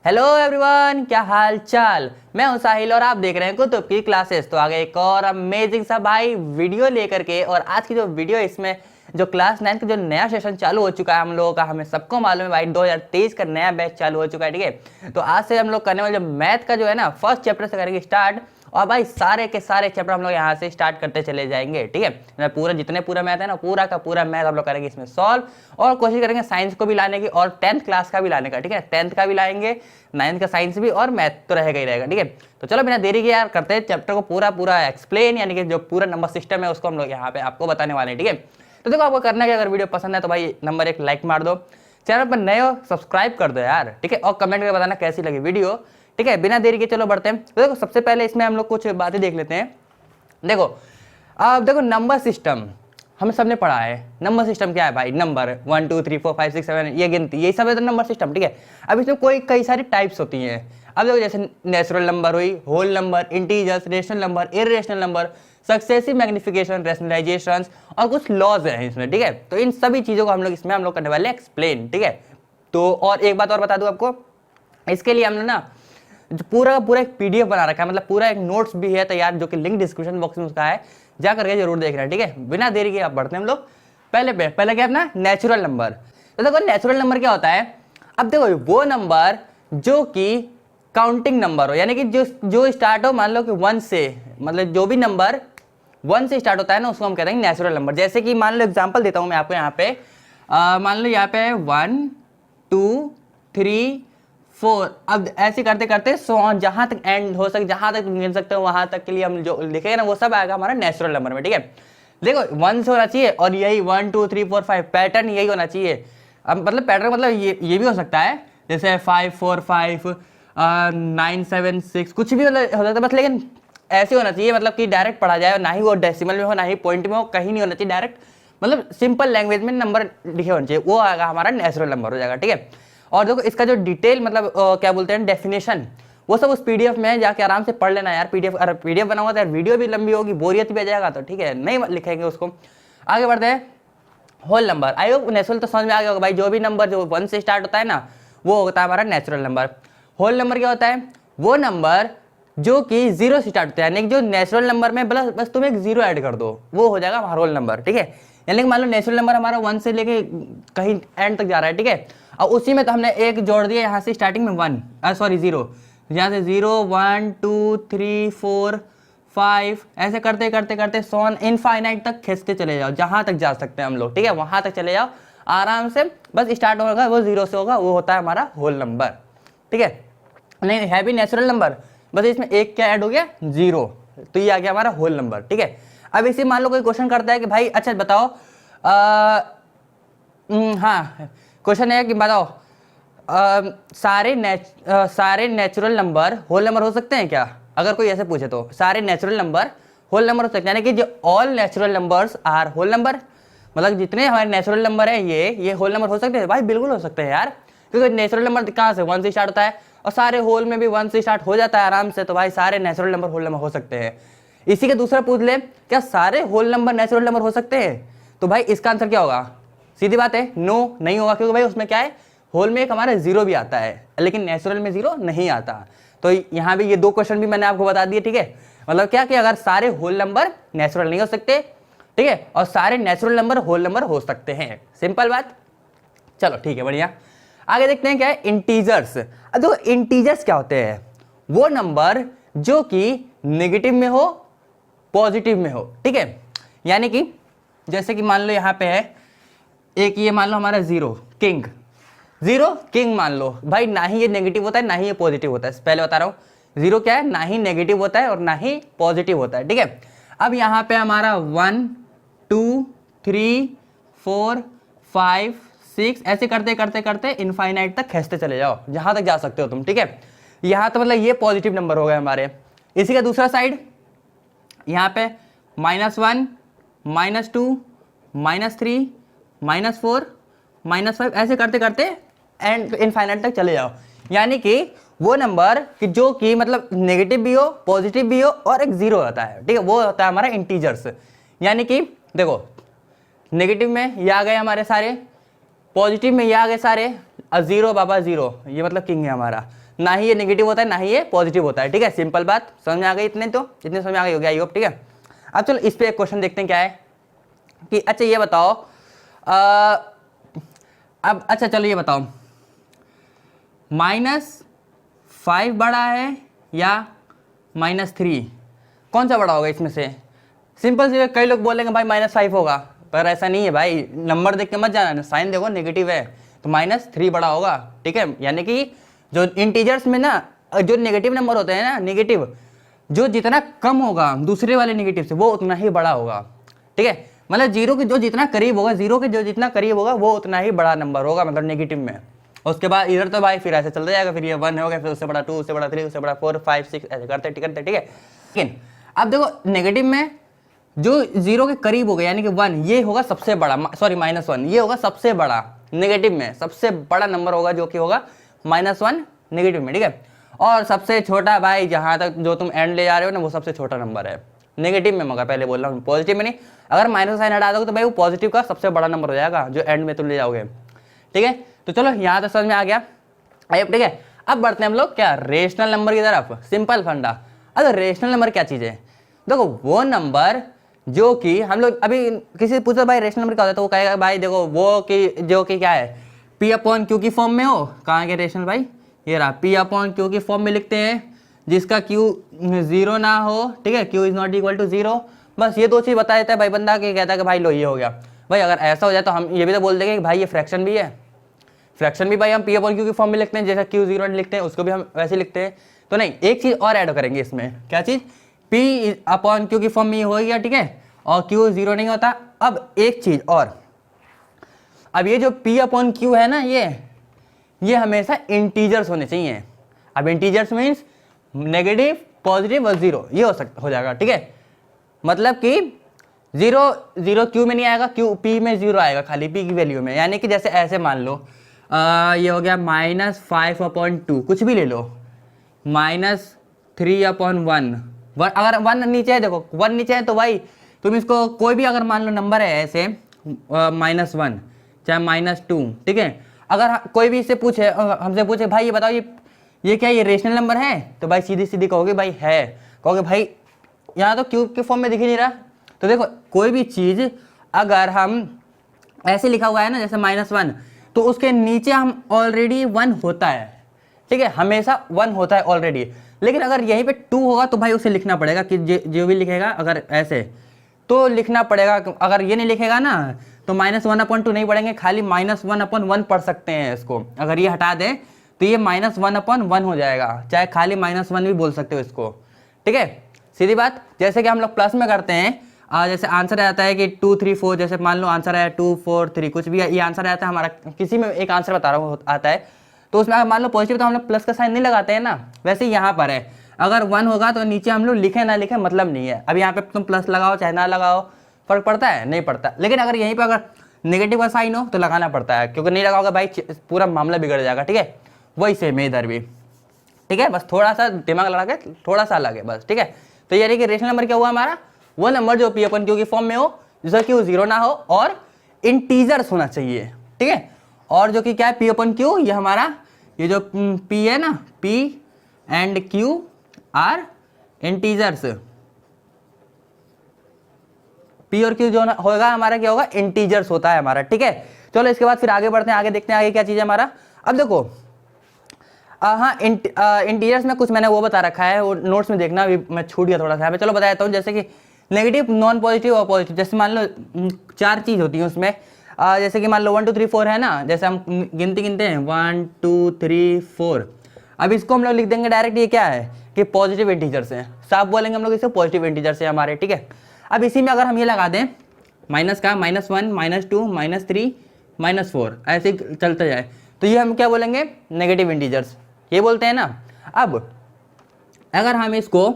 Hello everyone, क्या हाल चाल। मैं हूं साहिल और आप देख रहे हैं कुतुब की क्लासेस। तो आगे एक और अमेजिंग सा भाई वीडियो लेकर के, और आज की जो वीडियो इसमें जो क्लास 9 का जो नया सेशन चालू हो चुका है हम लोगों का, हमें सबको मालूम है भाई 2023 का नया बैच चालू हो चुका है। ठीक है, तो आज से हम लोग करने वाले मैथ का जो है ना फर्स्ट चैप्टर से करेंगे स्टार्ट, और भाई सारे के सारे चैप्टर हम लोग यहाँ से स्टार्ट करते चले जाएंगे। ठीक है, मैं पूरा जितने पूरा मैथ है ना पूरा का पूरा मैथ हम लोग करेंगे इसमें सॉल्व, और कोशिश करेंगे साइंस को भी लाने की और 10th क्लास का भी लाने का। ठीक है, 10th का भी लाएंगे, 9th का साइंस भी, और मैथ तो रहेगा ही रहेगा। ठीक है, तो चलो बिना देरी के यार करते हैं चैप्टर को पूरा पूरा एक्सप्लेन, यानी कि जो पूरा नंबर सिस्टम है उसको हम लोग यहाँ पे आपको बताने वाले हैं। ठीक है, तो देखो आपको करना है, अगर वीडियो पसंद है तो भाई नंबर 1 लाइक मार दो, चैनल पर नए हो सब्सक्राइब कर दो यार। ठीक है, और कमेंट करके बताना कैसी लगी वीडियो। ठीक है, बिना देरी के चलो बढ़ते हैं। तो देखो सबसे पहले इसमें हम लोग कुछ बातें देख लेते हैं। देखो अब देखो नंबर सिस्टम हमें सबने पढ़ा है। नंबर सिस्टम क्या है भाई? नंबर 1 2 3 4 5 6 7 ये गिनती, यही सब है तो नंबर सिस्टम। ठीक है, अब इसमें कई सारी टाइप्स होती हैं। अब देखो जैसे नेचुरल नंबर हुई, whole number, integers, rational number, irrational number, successive magnification, rationalization, और कुछ लॉज हैं इसमें। ठीक है, तो इन सभी चीज़ों को हम लोग करने वाले एक्सप्लेन। ठीक है, तो और एक बात और बता दूं आपको, इसके लिए हमने ना जो पूरा का पूरा एक पीडीएफ बना रखा है, मतलब पूरा एक नोट्स भी है तैयार, जो कि लिंक डिस्क्रिप्शन बॉक्स में उसका है, जा करके जरूर देख रहे हैं। ठीक है, बिना देरी के आप बढ़ते हैं हम लोग पहले क्या अपना नेचुरल नंबर। तो देखो नेचुरल नंबर क्या होता है। अब देखो वो नंबर जो कि काउंटिंग नंबर हो, यानी कि जो स्टार्ट हो, मान लो कि 1 से, मतलब जो भी नंबर 1 से स्टार्ट होता है ना उसको हम कहते हैं नेचुरल नंबर। जैसे कि मान लो एग्जांपल देता हूं मैं आपको यहाँ पे, मान लो यहाँ पे 1 2 3 4, अब ऐसे करते करते जहां तक एंड हो सके, जहां तक तुम गिन सकते हो वहां तक के लिए हम जो लिखेंगे ना वो सब आएगा हमारा नेचुरल नंबर में। ठीक है, देखो 1 से होना चाहिए, और यही 1 2 3 4 5 पैटर्न यही होना चाहिए। अब मतलब पैटर्न मतलब ये भी हो सकता है, जैसे 5 4 5 9 7 6, कुछ भी मतलब हो सकता है बस, लेकिन ऐसे होना चाहिए मतलब कि डायरेक्ट पढ़ा जाए, ना ही वो डेसिमल में हो ना ही पॉइंट में हो, कहीं नहीं होना चाहिए, डायरेक्ट मतलब सिंपल लैंग्वेज में नंबर लिखे होने चाहिए, वो आएगा हमारा नेचुरल नंबर हो जाएगा। ठीक है, और देखो इसका जो डिटेल मतलब क्या बोलते हैं डेफिनेशन, वो सब उस पीडीएफ में जाके आराम से पढ़ लेना यार। पीडीएफ बनाऊंगा तो यार वीडियो भी लंबी होगी, बोरियत भी आ जाएगा, तो ठीक है नहीं लिखेंगे उसको। आगे बढ़ते हैं। Whole number, I hope natural तो समझ में आ गया होगा भाई, जो भी नंबर जो 1 से स्टार्ट होता है ना वो होता है हमारा नेचुरल नंबर। होल नंबर क्या होता है? वो नंबर जो कि 0 से स्टार्ट होता है, यानी कि जो नेचुरल नंबर में बस तुम एक 0 ऐड कर दो, वो हो जाएगा हमारा होल नंबर। ठीक है, यानी कि मान लो नेचुरल नंबर हमारा 1 से लेके कहीं एंड तक जा रहा है। ठीक है, और उसी में तो हमने एक जोड़ दिया यहाँ से स्टार्टिंग में 0, यहाँ से 0 1 2 3 4 5, ऐसे करते करते करते सोन इनफाइनाइट तक खींचते चले जाओ, जहां तक जा सकते हैं हम लोग। ठीक है, वहां तक चले जाओ आराम से, बस स्टार्ट होगा वो 0 से होगा, वो होता है हमारा होल नंबर। ठीक है, नहीं है भी नेचुरल नंबर, बस इसमें एक क्या ऐड हो गया 0, तो ये आ गया हमारा होल नंबर। ठीक है, अब इसे मान लो कोई क्वेश्चन करता है कि भाई अच्छा बताओ, हाँ क्वेश्चन है कि बताओ सारे नेचुरल नंबर होल नंबर हो सकते हैं क्या? अगर कोई ऐसे पूछे तो सारे नेचुरल नंबर होल नंबर हो सकते हैं, यानी कि जो all natural numbers are whole number, मतलब जितने हमारे नेचुरल नंबर है ये होल नंबर हो सकते हैं। भाई बिल्कुल हो सकते हैं यार, क्योंकि नेचुरल नंबर कहाँ से 1 से स्टार्ट होता है, और सारे होल में भी 1 से स्टार्ट हो जाता है आराम से, तो भाई सारे नेचुरल नंबर होल नंबर हो सकते हैं। इसी के दूसरा पूछ ले, क्या सारे होल नंबर नेचुरल नंबर हो सकते हैं? तो भाई इसका आंसर क्या होगा? सीधी बात है, नो नहीं होगा, क्योंकि भाई उसमें क्या है, होल में एक हमारा 0 भी आता है, लेकिन नेचुरल में 0 नहीं आता। तो यहाँ भी ये 2 क्वेश्चन भी मैंने आपको बता दिए। ठीक है, मतलब क्या कि अगर सारे होल नंबर नेचुरल नहीं हो सकते, ठीक है, और सारे नेचुरल नंबर होल नंबर हो सकते हैं, सिंपल बात। चलो ठीक है, बढ़िया। आगे देखते हैं क्या है इंटीजर्स। अब देखो इंटीजर्स क्या होते हैं? वो नंबर जो कि नेगेटिव में हो पॉजिटिव में हो। ठीक है, यानी कि जैसे कि मान लो यहाँ पे है एक, ये मान लो हमारा 0 किंग मान लो भाई, ना ही ये नेगेटिव होता है ना ही ये पॉजिटिव होता है, पहले बता रहा हूँ। 0 क्या है, ना ही नेगेटिव होता है और ना ही पॉजिटिव होता है। ठीक है, अब यहाँ पे हमारा 1 2 3 4 5 6, ऐसे करते करते करते इनफाइनाइट तक खींचते चले जाओ, जहां तक जा सकते हो तुम। ठीक है, यहाँ तो मतलब ये पॉजिटिव नंबर हो गए हमारे। इसी का दूसरा साइड यहाँ पे -1 -2 -3 -4 -5, ऐसे करते करते एंड इनफाइनाइट तक चले जाओ, यानी कि वो नंबर कि जो कि मतलब नेगेटिव भी हो पॉजिटिव भी हो और एक 0 होता है। ठीक है, वो होता है हमारा इंटीजर्स। यानी कि देखो नेगेटिव में ये आ गए हमारे सारे, पॉजिटिव में ये आ गए सारे, 0 बाबा 0, ये मतलब किंग है हमारा। ना ही ये नेगेटिव होता है ना ही ये पॉजिटिव होता है। ठीक है, सिंपल बात समझ में आ गई। इतने समझ में आ गई होगी आई होप। ठीक है, अब चलो इस पे एक क्वेश्चन देखते हैं क्या है कि अच्छा ये बताओ अब अच्छा चलो ये बताओ -5 बड़ा है या -3, कौन सा बड़ा होगा इसमें से? सिंपल सी, कई लोग बोलेंगे भाई -5 होगा, पर ऐसा नहीं है भाई, नंबर देख के मत जाना, साइन देखो नेगेटिव है तो -3 बड़ा होगा। ठीक है, यानी कि जो इंटीजर्स में ना जो नेगेटिव नंबर होते हैं ना, नेगेटिव जो जितना कम होगा दूसरे वाले नेगेटिव से वो उतना ही बड़ा होगा। ठीक है, मतलब जीरो के जो जितना करीब होगा, जीरो के जो जितना करीब होगा वो उतना ही बड़ा नंबर होगा, मतलब नेगेटिव में। उसके बाद इधर तो भाई फिर ऐसे चलता जाएगा, फिर ये 1 हो गया, फिर उससे बड़ा 2, उससे बड़ा 3, उससे बड़ा 4, 5, 6 ऐसे करते। ठीक है, लेकिन अब देखो नेगेटिव में जो जीरो के करीब हो गया यानी कि 1, ये होगा सबसे बड़ा, सॉरी -1, ये होगा सबसे बड़ा नेगेटिव में, सबसे बड़ा नंबर होगा जो कि होगा -1 नेगेटिव में। ठीक है, और सबसे छोटा भाई जहां तक जो तुम एंड ले जा रहे हो ना वो सबसे छोटा नंबर है नेगेटिव में, मगर पहले बोल रहा हूँ पॉजिटिव में नहीं। अगर माइनस साइन हटा दोगे तो भाई वो पॉजिटिव का सबसे बड़ा नंबर हो जाएगा जो एंड में तुम ले जाओगे। ठीक है, तो चलो यहाँ तक समझ में आ गया। ठीक है, अब बढ़ते हैं हम लोग क्या, रेशनल नंबर की तरफ। सिंपल फंडा। अगर रेशनल नंबर क्या चीज़ है, देखो वो नंबर जो कि हम लोग अभी किसी से पूछो भाई रेशनल नंबर क्या होता है तो वो कहेगा भाई देखो वो कि जो कि क्या है P/Q की फॉर्म में हो। कहाँ के रेशनल भाई, ये रहा P/Q की फॉर्म में लिखते हैं जिसका Q 0 ना हो। ठीक है, Q is not equal to 0। बस ये दो चीज़ बता देता है भाई बंदा, कि कहता है कि भाई लो ये हो गया। भाई अगर ऐसा हो जाए तो हम ये भी तो बोल देंगे कि भाई ये फ्रैक्शन भी है, फ्रैक्शन भी भाई हम P/Q की फॉर्म में लिखते हैं, जैसा Q 0 लिखते हैं उसको भी हम वैसे लिखते हैं। तो नहीं, एक चीज़ और ऐड करेंगे इसमें, क्या चीज़, P/Q की फॉर्म में हो गया। ठीक है, और Q 0 नहीं होता। अब एक चीज़ और, अब ये जो P/Q है ना, ये हमेशा इंटीजर्स होने चाहिए। अब इंटीजर्स मीन्स नेगेटिव, पॉजिटिव और 0, ये हो जाएगा। ठीक है, मतलब कि 0 Q में नहीं आएगा, Q P में 0 आएगा, खाली P की वैल्यू में। यानी कि जैसे ऐसे मान लो ये हो गया -5/2, कुछ भी ले लो, -3/1। अगर 1 नीचे है, देखो 1 नीचे है तो भाई तुम इसको कोई भी अगर मान लो नंबर है ऐसे -1 चाहे -2। ठीक है, अगर कोई भी इससे पूछे, हमसे पूछे भाई ये बताओ ये क्या ये रेशनल नंबर है, तो भाई सीधी सीधी कहोगे भाई है, कहोगे भाई यहाँ तो क्यूब के फॉर्म में दिख ही नहीं रहा। तो देखो कोई भी चीज़ अगर हम ऐसे लिखा हुआ है ना जैसे -1, तो उसके नीचे हम ऑलरेडी 1 होता है। ठीक है, हमेशा 1 होता है ऑलरेडी। लेकिन अगर यहीं पे 2 होगा तो भाई उसे लिखना पड़ेगा, कि जो भी लिखेगा अगर ऐसे तो लिखना पड़ेगा। अगर ये नहीं लिखेगा ना तो -1/2 नहीं पढ़ेंगे, खाली -1/1 पढ़ सकते हैं इसको। अगर ये हटा दें तो ये -1/1 हो जाएगा, चाहे खाली -1 भी बोल सकते हो इसको। ठीक है, सीधी बात। जैसे कि हम लोग प्लस में करते हैं, जैसे आंसर आता है कि 2 3 4, जैसे मान लो आंसर है 2 4 3 कुछ भी, ये आंसर आता है हमारा, किसी में एक आंसर बता रहा हूँ आता है, तो उसमें अगर मान लो पॉजिटिव तो हम लोग प्लस का साइन नहीं लगाते हैं ना, वैसे यहाँ पर है अगर 1 होगा तो नीचे हम लोग लिखे ना लिखे मतलब नहीं है। अब यहाँ पे तुम प्लस लगाओ चाहे ना लगाओ फर्क पड़ता है, नहीं पड़ता। लेकिन अगर यहीं पे अगर नेगेटिव का साइन हो तो लगाना पड़ता है, क्योंकि नहीं लगाओगे भाई पूरा मामला बिगड़ जाएगा। ठीक है, वही सेम है इधर भी। ठीक है, बस थोड़ा सा दिमाग लगा के थोड़ा सा अलग है बस। ठीक है, तो यानी कि रेशनल नंबर क्या हुआ हमारा, वो नंबर जो P/Q की फॉर्म में हो, जिसका Q 0 ना हो और इंटीजर्स होना चाहिए। ठीक है, और जो कि क्या है P/Q, ये हमारा ये जो P है ना, P and Q are integers. P और Q जो होगा हमारा क्या होगा, इंटीजर्स होता है हमारा। ठीक है, चलो इसके बाद फिर आगे बढ़ते हैं, आगे देखते हैं आगे क्या चीज़ है हमारा। अब देखो हाँ, इंटीजर्स में कुछ मैंने वो बता रखा है, वो नोट्स में देखना, अभी मैं छूट गया थोड़ा सा। मैं चलो बता देता हूँ, जैसे कि नेगेटिव, नॉन पॉजिटिव और पॉजिटिव। जैसे मान लो 4 चीज़ होती हैं उसमें, जैसे कि मान लो 1 2 3 4 है ना, जैसे हम गिनते हैं 1 2 3 4। अब इसको हम लोग लिख देंगे डायरेक्ट, ये क्या है कि पॉजिटिव इंटीजर्स हैं, साफ बोलेंगे हम लोग इसे पॉजिटिव इंटीजर्स हैं हमारे। ठीक है, अब इसी में अगर हम ये लगा दें माइनस का -1 -2 -3 -4 ऐसे चलता जाए, तो ये हम क्या बोलेंगे, नेगेटिव इंटीजर्स, ये बोलते हैं ना। अब अगर हम इसको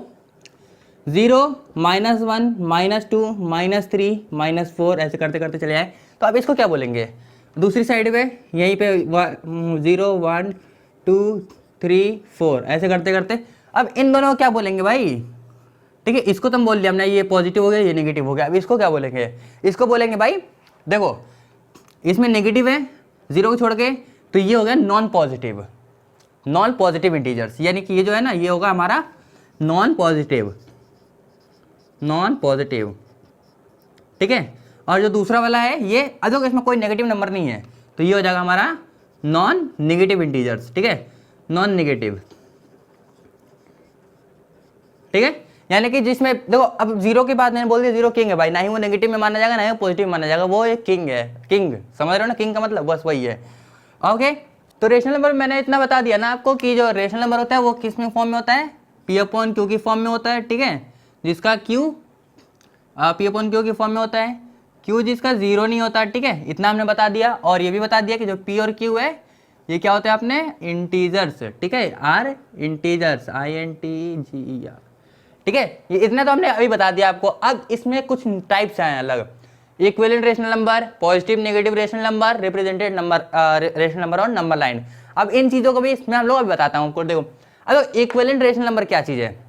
0 -1 -2 -3 -4 ऐसे करते करते चले जाए, तो अब इसको क्या बोलेंगे, दूसरी साइड पे यहीं पे 0 1 2 3 4 ऐसे करते करते, अब इन दोनों को क्या बोलेंगे भाई। ठीक है, इसको तुम बोल दिया हमने, ये पॉजिटिव हो गया ये नेगेटिव हो गया। अब इसको क्या बोलेंगे, इसको बोलेंगे भाई देखो इसमें नेगेटिव है 0 को छोड़ के, तो ये हो गया non positive. Non positive integers, यानी कि ये जो है ना ये होगा हमारा नॉन पॉजिटिव, ठीक है। और जो दूसरा वाला है ये अगर इसमें कोई नेगेटिव नंबर नहीं है तो ये हो जाएगा हमारा नॉन नेगेटिव इंटीजर्स, ठीक है, नॉन नेगेटिव, ठीक है। यानी कि जिसमें देखो अब जीरो की बात मैंने बोल दिया, जीरो किंग है भाई, ना ही वो नेगेटिव में माना जाएगा ना ही वो पॉजिटिव में माना जाएगा, वो एक किंग है, किंग, समझ रहे हो ना, किंग का मतलब बस वही है। ओके, तो रेशनल नंबर मैंने इतना बता दिया ना आपको कि जो रेशनल नंबर होता है वो किस में फॉर्म में होता है, पी अपॉन क्यू की फॉर्म में होता है, ठीक है, जिसका क्यू पी अपॉन क्यू की फॉर्म में होता है, क्यू जिसका जीरो नहीं होता, ठीक है, इतना हमने बता दिया। और ये भी बता दिया कि जो पी और क्यू है ये क्या होता है अपने इंटीजर्स, ठीक है, आर इंटीजर्स, INTGER, ठीक है, ये इतना तो हमने अभी बता दिया आपको। अब इसमें कुछ टाइप्स हैं अलग, equivalent rational number, positive negative rational number, represented number rational number और नंबर लाइन। अब इन चीज़ों को भी इसमें हम लोग अभी बताता हूँ आपको। देखो अब इक्विवेलेंट रेशनल नंबर क्या चीज़ है,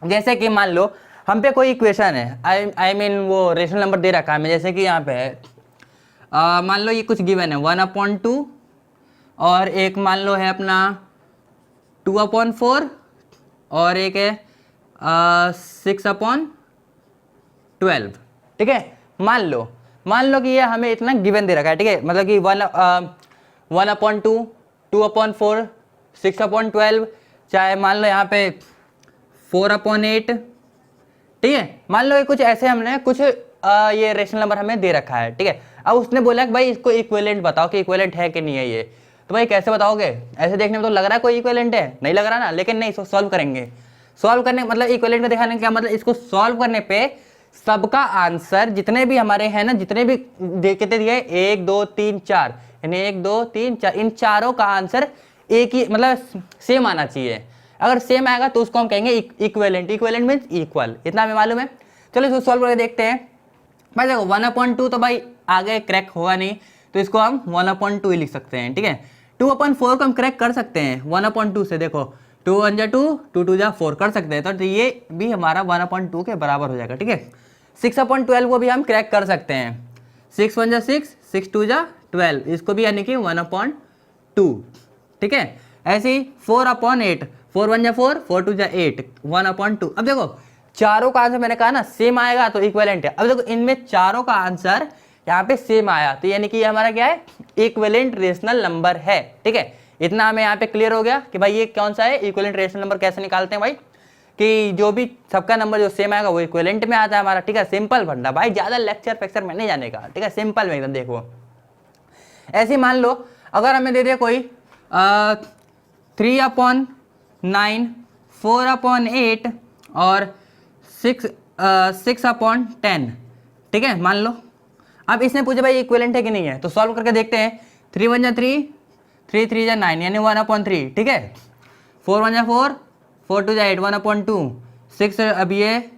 जैसे कि मान लो हम पे कोई इक्वेशन है, आई मीन वो रेशनल नंबर दे रखा है हमें, जैसे कि यहाँ पे है मान लो ये कुछ गिवन है 1/2 और एक मान लो है अपना 2/4 और एक है 6/12, ठीक है। मान लो कि ये हमें इतना गिवन दे रखा है, ठीक है, मतलब कि 1/2, 2/4, 6/12, चाहे मान लो यहाँ पे 4/8, ठीक है। मान लो ये कुछ ऐसे हमने कुछ ये रेशनल नंबर हमें दे रखा है, ठीक है। अब उसने बोला कि भाई इसको इक्विवेलेंट बताओ कि इक्विवेलेंट है कि नहीं है ये, तो भाई कैसे बताओगे, ऐसे देखने में तो लग रहा है कोई इक्विवेलेंट है, नहीं लग रहा ना, लेकिन नहीं, इसको सॉल्व करेंगे। सॉल्व करने मतलब इक्विवेलेंट में दिखाने का क्या मतलब, इसको सॉल्व करने पे सबका आंसर जितने भी हमारे हैं ना, जितने भी कितने दिए 1 2 3 4, यानी 1 2 3 4, इन चारों का आंसर एक ही मतलब सेम आना चाहिए। अगर सेम आएगा तो उसको हम कहेंगे इक्विवेलेंट, इक्विवेलेंट मीन्स इक्वल, इतना हमें मालूम है। चलो इसको सॉल्व करके देखते हैं। भाई देखो 1/2 तो भाई आगे क्रैक होगा नहीं, तो इसको हम 1/2 ही लिख सकते हैं, ठीक है। 2/4 को हम क्रैक कर सकते हैं 1/2 से, देखो 2 1 जा 2, 2 2 जा 4 कर सकते हैं, तो ये भी हमारा 1/2 के बराबर हो जाएगा, ठीक है। 6/12 को भी हम क्रैक कर सकते हैं, 6 1 जा 6, 6 2 जा 12, इसको भी यानी कि 1/2, ठीक है। ऐसे ही 4/8, 4 1 जा 4, 4 2 जा 8, 1/2। अब देखो चारों का आंसर मैंने कहा ना सेम आएगा तो इक्विवेलेंट है। अब देखो इनमें चारों का आंसर यहाँ पे सेम आया, तो यानी कि ये हमारा क्या है, इक्विवेलेंट रेशनल नंबर है, ठीक है। इतना हमें यहाँ पे क्लियर हो गया कि भाई ये कौन सा है, इक्विवेलेंट रेशनल नंबर कैसे निकालते हैं भाई, कि जो भी सबका नंबर जो सेम आएगा वो इक्विवेलेंट में आता है हमारा, ठीक है। सिंपल फंडा भाई, ज्यादा लेक्चर फेक्चर में नहीं जाने का, ठीक है, सिंपल में एकदम। देखो ऐसे मान लो अगर हमें दे दे कोई 3/9, 4/8 और 6/10, ठीक है, मान लो। अब इसने पूछा भाई इक्विवेलेंट है कि नहीं है, तो सॉल्व करके देखते हैं। 3 1 जा 3, 3 3 जा 9, यानी 1/3, ठीक है। 4 1 जा 4, 4 2 जा 8, 1/2, 6 अब ये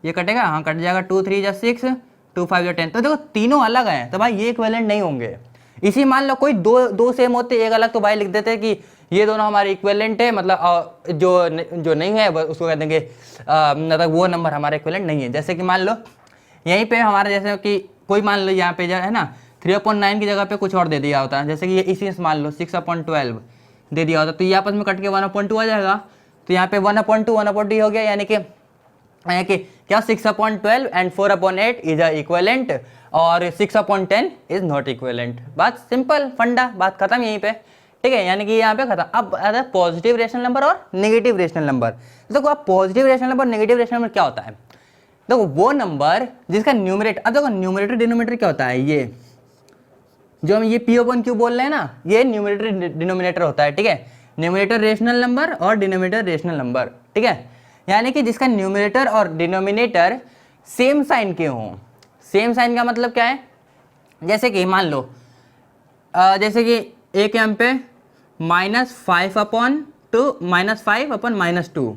कटेगा, हाँ कट जाएगा, 2 3 जा 6, 2 5 जा 10, तो देखो तीनों अलग हैं, तो भाई ये इक्विवेलेंट नहीं होंगे। इसी मान लो कोई दो सेम होते एक अलग, तो भाई लिख देते कि ये दोनों हमारे इक्विवेलेंट है, मतलब जो नहीं है उसको कह देंगे मतलब वो नंबर हमारा इक्विवेलेंट नहीं है। जैसे कि मान लो यहीं पे हमारा जैसे कि कोई मान लो यहाँ पे जो है ना 3/9 की जगह पे कुछ और दे दिया होता है, जैसे कि ये इसी से मान लो 6/12 दे दिया होता, तो ये आपस में कट के 1/2 आ जाएगा, तो यहाँ पे 1/2 हो गया, यानी कि क्या 6/12 एंड 4/8 इज अ इक्विवेलेंट और 6/10 इज नॉट इक्विवेलेंट। बात सिंपल फंडा, बात खत्म यहीं पे, ठीक है, यानी कि यहाँ पे खत्म। अब आता है पॉजिटिव रेशनल नंबर और नेगेटिव रेशनल नंबर। देखो अब positive rational number negative rational number क्या होता है, देखो वो नंबर जिसका न्यूमरेटर, अब देखो न्यूमरेटर डिनोमिनेटर क्या होता है, ये जो हम ये P/Q बोल रहे हैं ना, ये न्यूमरेटर डिनोमिनेटर होता है, ठीक है। न्यूमरेटर रेशनल नंबर और डिनोमिनेटर रेशनल नंबर, ठीक है, यानी कि जिसका न्यूमरेटर और डिनोमिनेटर सेम साइन के हों। सेम साइन का मतलब क्या है, जैसे कि मान लो जैसे कि एक यहाँ पे -5/2,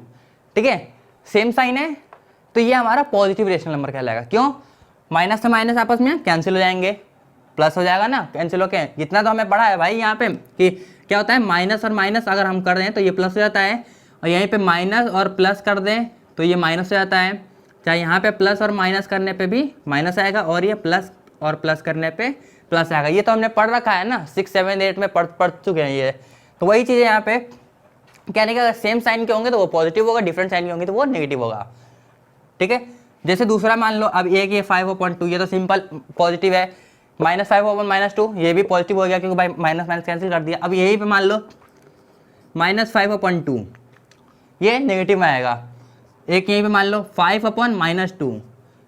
ठीक है, सेम साइन है, तो ये हमारा पॉजिटिव रेशनल नंबर कहलाएगा। क्यों, माइनस से माइनस आपस में कैंसिल हो जाएंगे, प्लस हो जाएगा ना, कैंसिल होके। जितना तो हमें पढ़ा है भाई यहाँ पे कि क्या होता है, माइनस और माइनस अगर हम कर दें तो ये प्लस हो जाता है, और यहीं पे माइनस और प्लस कर दें तो ये माइनस हो जाता है। चाहे यहाँ पे प्लस और माइनस करने पे भी माइनस आएगा, और ये प्लस और प्लस करने पे प्लस आएगा। ये तो हमने पढ़ रखा है ना, 6 7 8 में पढ़ चुके हैं ये, तो वही चीज़ है यहाँ पे। कहने का अगर सेम साइन के होंगे तो वो पॉजिटिव होगा, डिफरेंट साइन के होंगे तो वो नेगेटिव होगा। ठीक है, जैसे दूसरा मान लो अब एक ये 5/2, ये तो सिंपल पॉजिटिव है। -5/-2 ये भी पॉजिटिव हो गया क्योंकि भाई माइनस माइनस कैंसिल कर दिया। अब यही पे मान लो -5/2 ये नेगेटिव में आएगा। एक यहीं पे मान लो 5/-2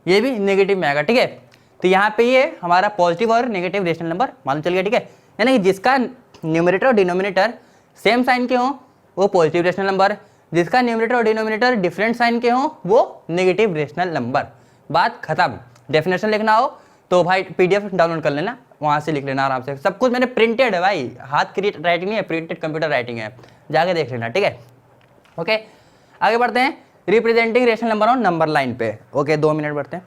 ये भी नेगेटिव में आएगा। ठीक है, तो यहाँ पे ये हमारा पॉजिटिव और नेगेटिव रेशनल नंबर मालूम चल गया। ठीक है, यानी कि जिसका न्यूमरेटर और डिनोमिनेटर सेम साइन के हों वो पॉजिटिव रेशनल नंबर, जिसका न्यूमरेटर और डिनोमिनेटर डिफरेंट साइन के हों वो नेगेटिव रेशनल नंबर। बात खत्म। डेफिनेशन लिखना हो तो भाई पीडीएफ डाउनलोड कर लेना, वहाँ से लिख लेना आराम से। सब कुछ मैंने प्रिंटेड है भाई, हाथ की राइटिंग नहीं है, प्रिंटेड कंप्यूटर राइटिंग है, जाके देख लेना। ठीक है, ओके आगे बढ़ते हैं। Representing rational number on number line पे। ओके 2 मिनट बढ़ते हैं।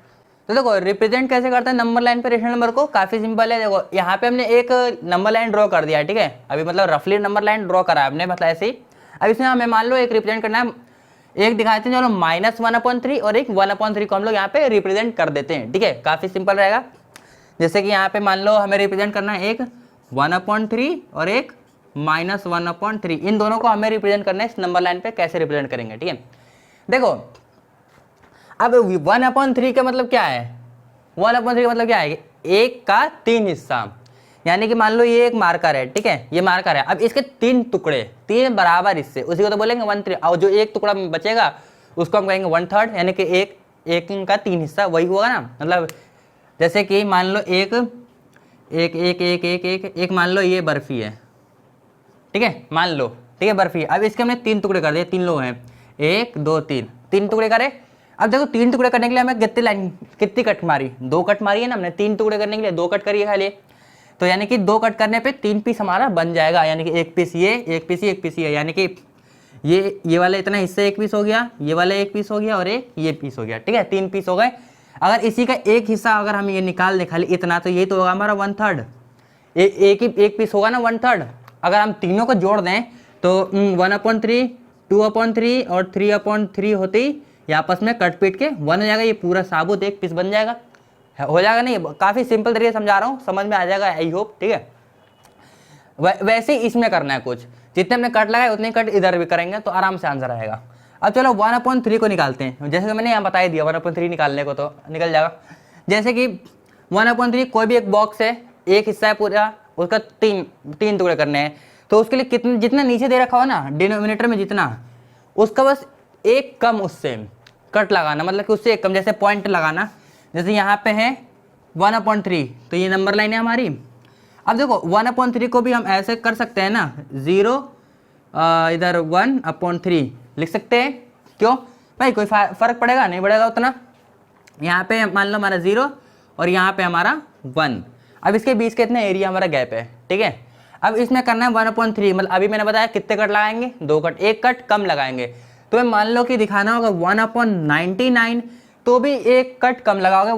तो देखो रिप्रेजेंट कैसे करते हैं नंबर लाइन पे रेशनल नंबर को, काफी सिंपल है। देखो यहाँ पे हमने एक नंबर लाइन ड्रॉ कर दिया है। ठीक है, अभी मतलब रफली नंबर लाइन ड्रॉ करा है हमने, मतलब ऐसे ही। अब इसमें हमें मान लो एक रिप्रेजेंट करना है, एक दिखाते हैं चलो -1/3 और एक 1/3 को हम लोग यहाँ पे रिप्रेजेंट कर देते हैं। ठीक है, काफी सिंपल रहेगा। जैसे कि यहाँ पे मान लो हमें रिप्रेजेंट करना है एक 1/3 और एक -1/3, इन दोनों को हमें रिप्रेजेंट करना है इस नंबर लाइन पे। कैसे रिप्रेजेंट करेंगे? ठीक है, देखो अब 1/3 का मतलब क्या है? 1/3 का मतलब क्या है? एक का 3 हिस्सा, यानी कि मान लो ये एक मार्कर है। ठीक है, ये मार्कर है, अब इसके 3 टुकड़े, 3 बराबर हिस्से, उसी को तो बोलेंगे 1/3। और जो एक टुकड़ा बचेगा उसको हम कहेंगे 1/3, यानी कि एक का 3 हिस्सा वही होगा ना। मतलब जैसे कि मान लो एक मान लो ये बर्फी है। ठीक है, मान लो, ठीक है बर्फी। अब इसके हमने 3 टुकड़े कर दिए, 3 लोग हैं, 1 2 3 टुकड़े करे। अब देखो 3 टुकड़े करने के लिए हमें कितनी कट मारी? 2 कट मारी है ना हमने। 3 टुकड़े करने के लिए 2 कट करी है खाली। तो यानी कि 2 कट करने पे 3 पीस हमारा बन जाएगा, यानी कि एक पीस ये, एक पीस ये, एक पीस ये, यानी कि ये वाला इतना हिस्सा एक पीस हो गया, ये वाला एक पीस हो गया और एक ये पीस हो गया। ठीक है, 3 पीस हो गए। अगर इसी का एक हिस्सा अगर हम ये निकाल दें खाली इतना, तो ये तो होगा हमारा 1/3। एक पीस होगा ना 1/3। अगर हम तीनों को जोड़ दें तो 1/3, 2/3 और 3/3 होते ही ये आपस में कट पीट के 1 हो जाएगा। ये पूरा साबुत एक पीस बन जाएगा, हो जाएगा नहीं? काफ़ी सिंपल तरीके से समझा रहा हूँ, समझ में आ जाएगा आई होप। ठीक है, वैसे ही इसमें करना है कुछ, जितने हमने कट लगाए उतने कट इधर भी करेंगे तो आराम से आंसर आएगा। अब चलो 1/3 को निकालते हैं। जैसे कि मैंने यहाँ बता ही दिया 1/3 निकालने को, तो निकल जाएगा। जैसे कि 1/3 कोई भी एक बॉक्स है, एक हिस्सा है पूरा, उसका 3 टुकड़े करने हैं। तो उसके लिए कितने, जितना नीचे दे रखा हो ना डिनोमिनेटर में जितना, उसका बस एक कम उससे कट लगाना, मतलब कि उससे एक कम, जैसे पॉइंट लगाना। जैसे यहाँ पे है 1/3, तो ये नंबर लाइन है हमारी। अब देखो 1/3 को भी हम ऐसे कर सकते हैं ना, 0 इधर 1/3 लिख सकते हैं। क्यों भाई? कोई फर्क पड़ेगा? नहीं पड़ेगा उतना। यहाँ पे मान लो हमारा 0 और यहाँ पे हमारा 1। अब इसके बीच के इतने एरिया हमारा गैप है। ठीक है, अब इसमें करना है 1/3, मतलब अभी मैंने बताया कितने कट लगाएंगे? 2 कट, एक कट कम लगाएंगे। तो मान लो कि दिखाना होगा 1/99, तो भी एक कट कम लगाओगे,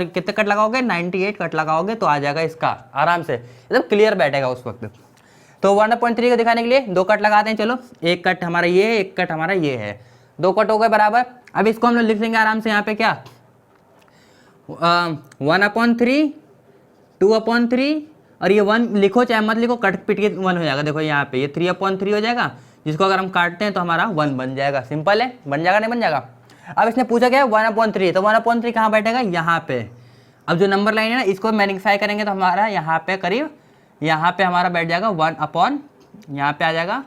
कितने कट लगाओगे? 98 कट लगाओगे तो आ जाएगा इसका आराम से, एकदम क्लियर बैठेगा उस वक्त। तो 1/3 को दिखाने के लिए 2 कट लगाते हैं। चलो, एक कट हमारा ये है, एक कट हमारा ये है, 2 कट हो गए बराबर। अब इसको हम लोग लिख लेंगे आराम से यहाँ पे क्या, 1/3, 2/3 और ये 1 लिखो चाहे मत लिखो, कट पिट के 1 हो जाएगा। देखो यहाँ पे ये 3/3 हो जाएगा, जिसको अगर हम काटते हैं तो हमारा 1 बन जाएगा। सिंपल है, बन जाएगा नहीं बन जाएगा? अब इसने पूछा क्या है 1/3, तो 1/3 कहाँ बैठेगा? यहाँ पे। अब जो नंबर लाइन है ना, इसको मैग्नीफाई करेंगे तो हमारा यहाँ पे करीब, यहाँ पे हमारा बैठ जाएगा यहाँ पे आ जाएगा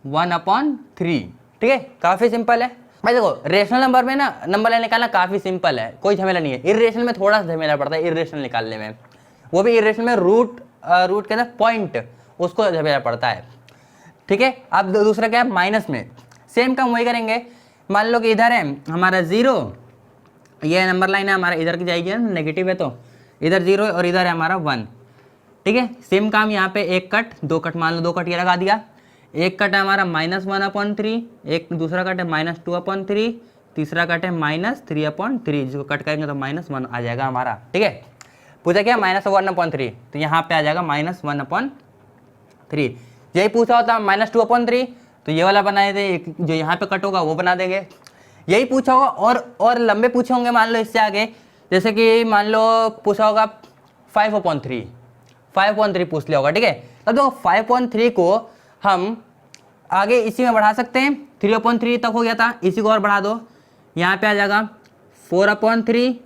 1/3। ठीक है, काफ़ी सिंपल है भाई। देखो रेशनल नंबर में ना नंबर लाइन निकालना काफ़ी सिंपल है, कोई झमेला नहीं है। इरेशनल में थोड़ा सा झमेला पड़ता है, इरेशनल निकालने में, वो भी इरेशनल में रूट के अंदर पॉइंट, उसको झमेला पड़ता है। ठीक है, अब दूसरा क्या है माइनस में, सेम काम वही करेंगे। मान लो कि इधर है हमारा 0, ये नंबर लाइन है हमारा, इधर की जाएगी ना, नेगेटिव है तो इधर 0 और इधर है हमारा 1। ठीक है, सेम काम यहाँ पे एक कट, 2 कट, मान लो 2 कट ये लगा दिया। एक कट है हमारा -1/3, एक दूसरा कट है -2/3, तीसरा कट है -3/3, जिसको कट करेंगे तो -1 आ जाएगा हमारा। ठीक है, पूछा क्या -1/3, तो यहाँ पे आ जाएगा -1/3। यही पूछा होता -2/3, तो ये वाला बनाए थे, जो यहाँ पे कट होगा वो बना देंगे। यही पूछा होगा और लंबे पूछे होंगे, मान लो इससे आगे, जैसे कि मान लो पूछा होगा 5/3 पूछ लिया होगा। ठीक है, तब देखो 5/3 को हम आगे इसी में बढ़ा सकते हैं, 3/3 तक हो गया था, इसी को और बढ़ा दो, यहाँ पे आ जाएगा 4/3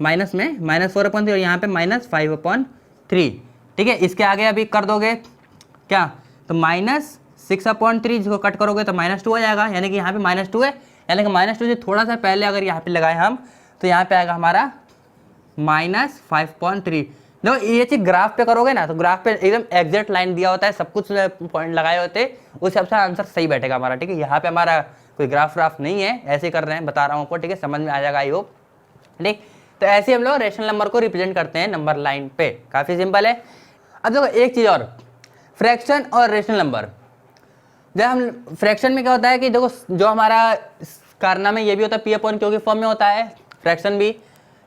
माइनस में -4/3 और यहाँ पे -5/3। ठीक है, इसके आगे अभी कर दोगे क्या, तो -6/3 जिसको कट करोगे तो -2 आ जाएगा, यानी कि यहाँ पे -2 है, यानी कि -2 से थोड़ा सा पहले अगर यहाँ पे लगाए हम तो यहाँ पे आएगा हमारा -5/3। देखो ये चीज ग्राफ पे करोगे ना तो ग्राफ पे एकदम एग्जैक्ट लाइन दिया होता है, सब कुछ पॉइंट लगाए होते हैं, उस हिसाब से आंसर सही बैठेगा हमारा। ठीक है, यहाँ पे हमारा कोई ग्राफ नहीं है, ऐसे कर रहे हैं, बता रहा हूँ आपको। ठीक है, समझ में आ जाएगा आई होप। ठीक, तो ऐसे हम लोग रेशनल नंबर को रिप्रेजेंट करते हैं नंबर लाइन पे, काफी सिंपल है। अब देखो एक चीज और, फ्रैक्शन और रेशनल नंबर। जब हम फ्रैक्शन में क्या होता है कि देखो जो हमारा कारनामे ये भी होता है P/Q के फॉर्म में होता है, फ्रैक्शन भी,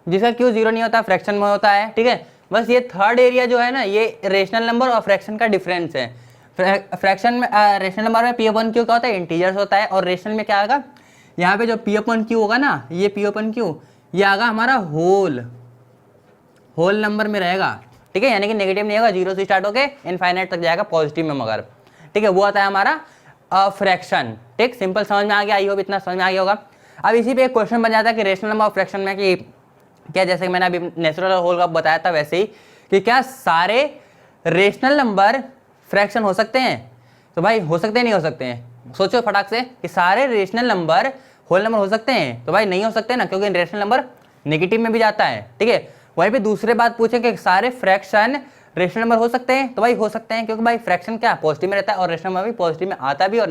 जिसका Q 0 नहीं होता फ्रैक्शन में होता है। ठीक है, बस ये थर्ड एरिया जो है ना, ये रेशनल नंबर और फ्रैक्शन का डिफरेंस है। फ्रैक्शन में रेशनल नंबर में P/Q क्या होता है, इंटीजर्स होता है, और रेशनल में क्या आएगा, यहाँ पे जो P/Q होगा ना, ये P/Q ये आएगा हमारा होल नंबर में रहेगा। ठीक है, यानी कि नेगेटिव नहीं होगा, 0 से स्टार्ट होके इनफाइनाइट तक जाएगा पॉजिटिव में मगर। ठीक है, वो आता है हमारा फ्रैक्शन। ठीक, सिंपल समझ में आ गया, आई होप इतना समझ में आ गया होगा। अब इसी पे एक क्वेश्चन बन जाता है कि रेशनल नंबर और फ्रैक्शन में कि क्या, जैसे कि मैंने अभी नेचुरल और होल का बताया था वैसे ही, कि क्या सारे रेशनल नंबर फ्रैक्शन हो सकते हैं। तो भाई हो सकते हैं, नहीं हो सकते हैं, सोचो फटाक से कि सारे रेशनल नंबर होल नंबर हो सकते हैं। तो भाई नहीं हो सकते ना, क्योंकि रेशनल नंबर नेगेटिव में भी जाता है। ठीक है, वहीं पे दूसरे बात पूछे कि सारे फ्रैक्शन रेशनल नंबर हो सकते हैं। तो भाई हो सकते हैं, क्योंकि भाई फ्रैक्शन क्या पॉजिटिव में रहता है, और रेशनल नंबर भी पॉजिटिव में आता भी और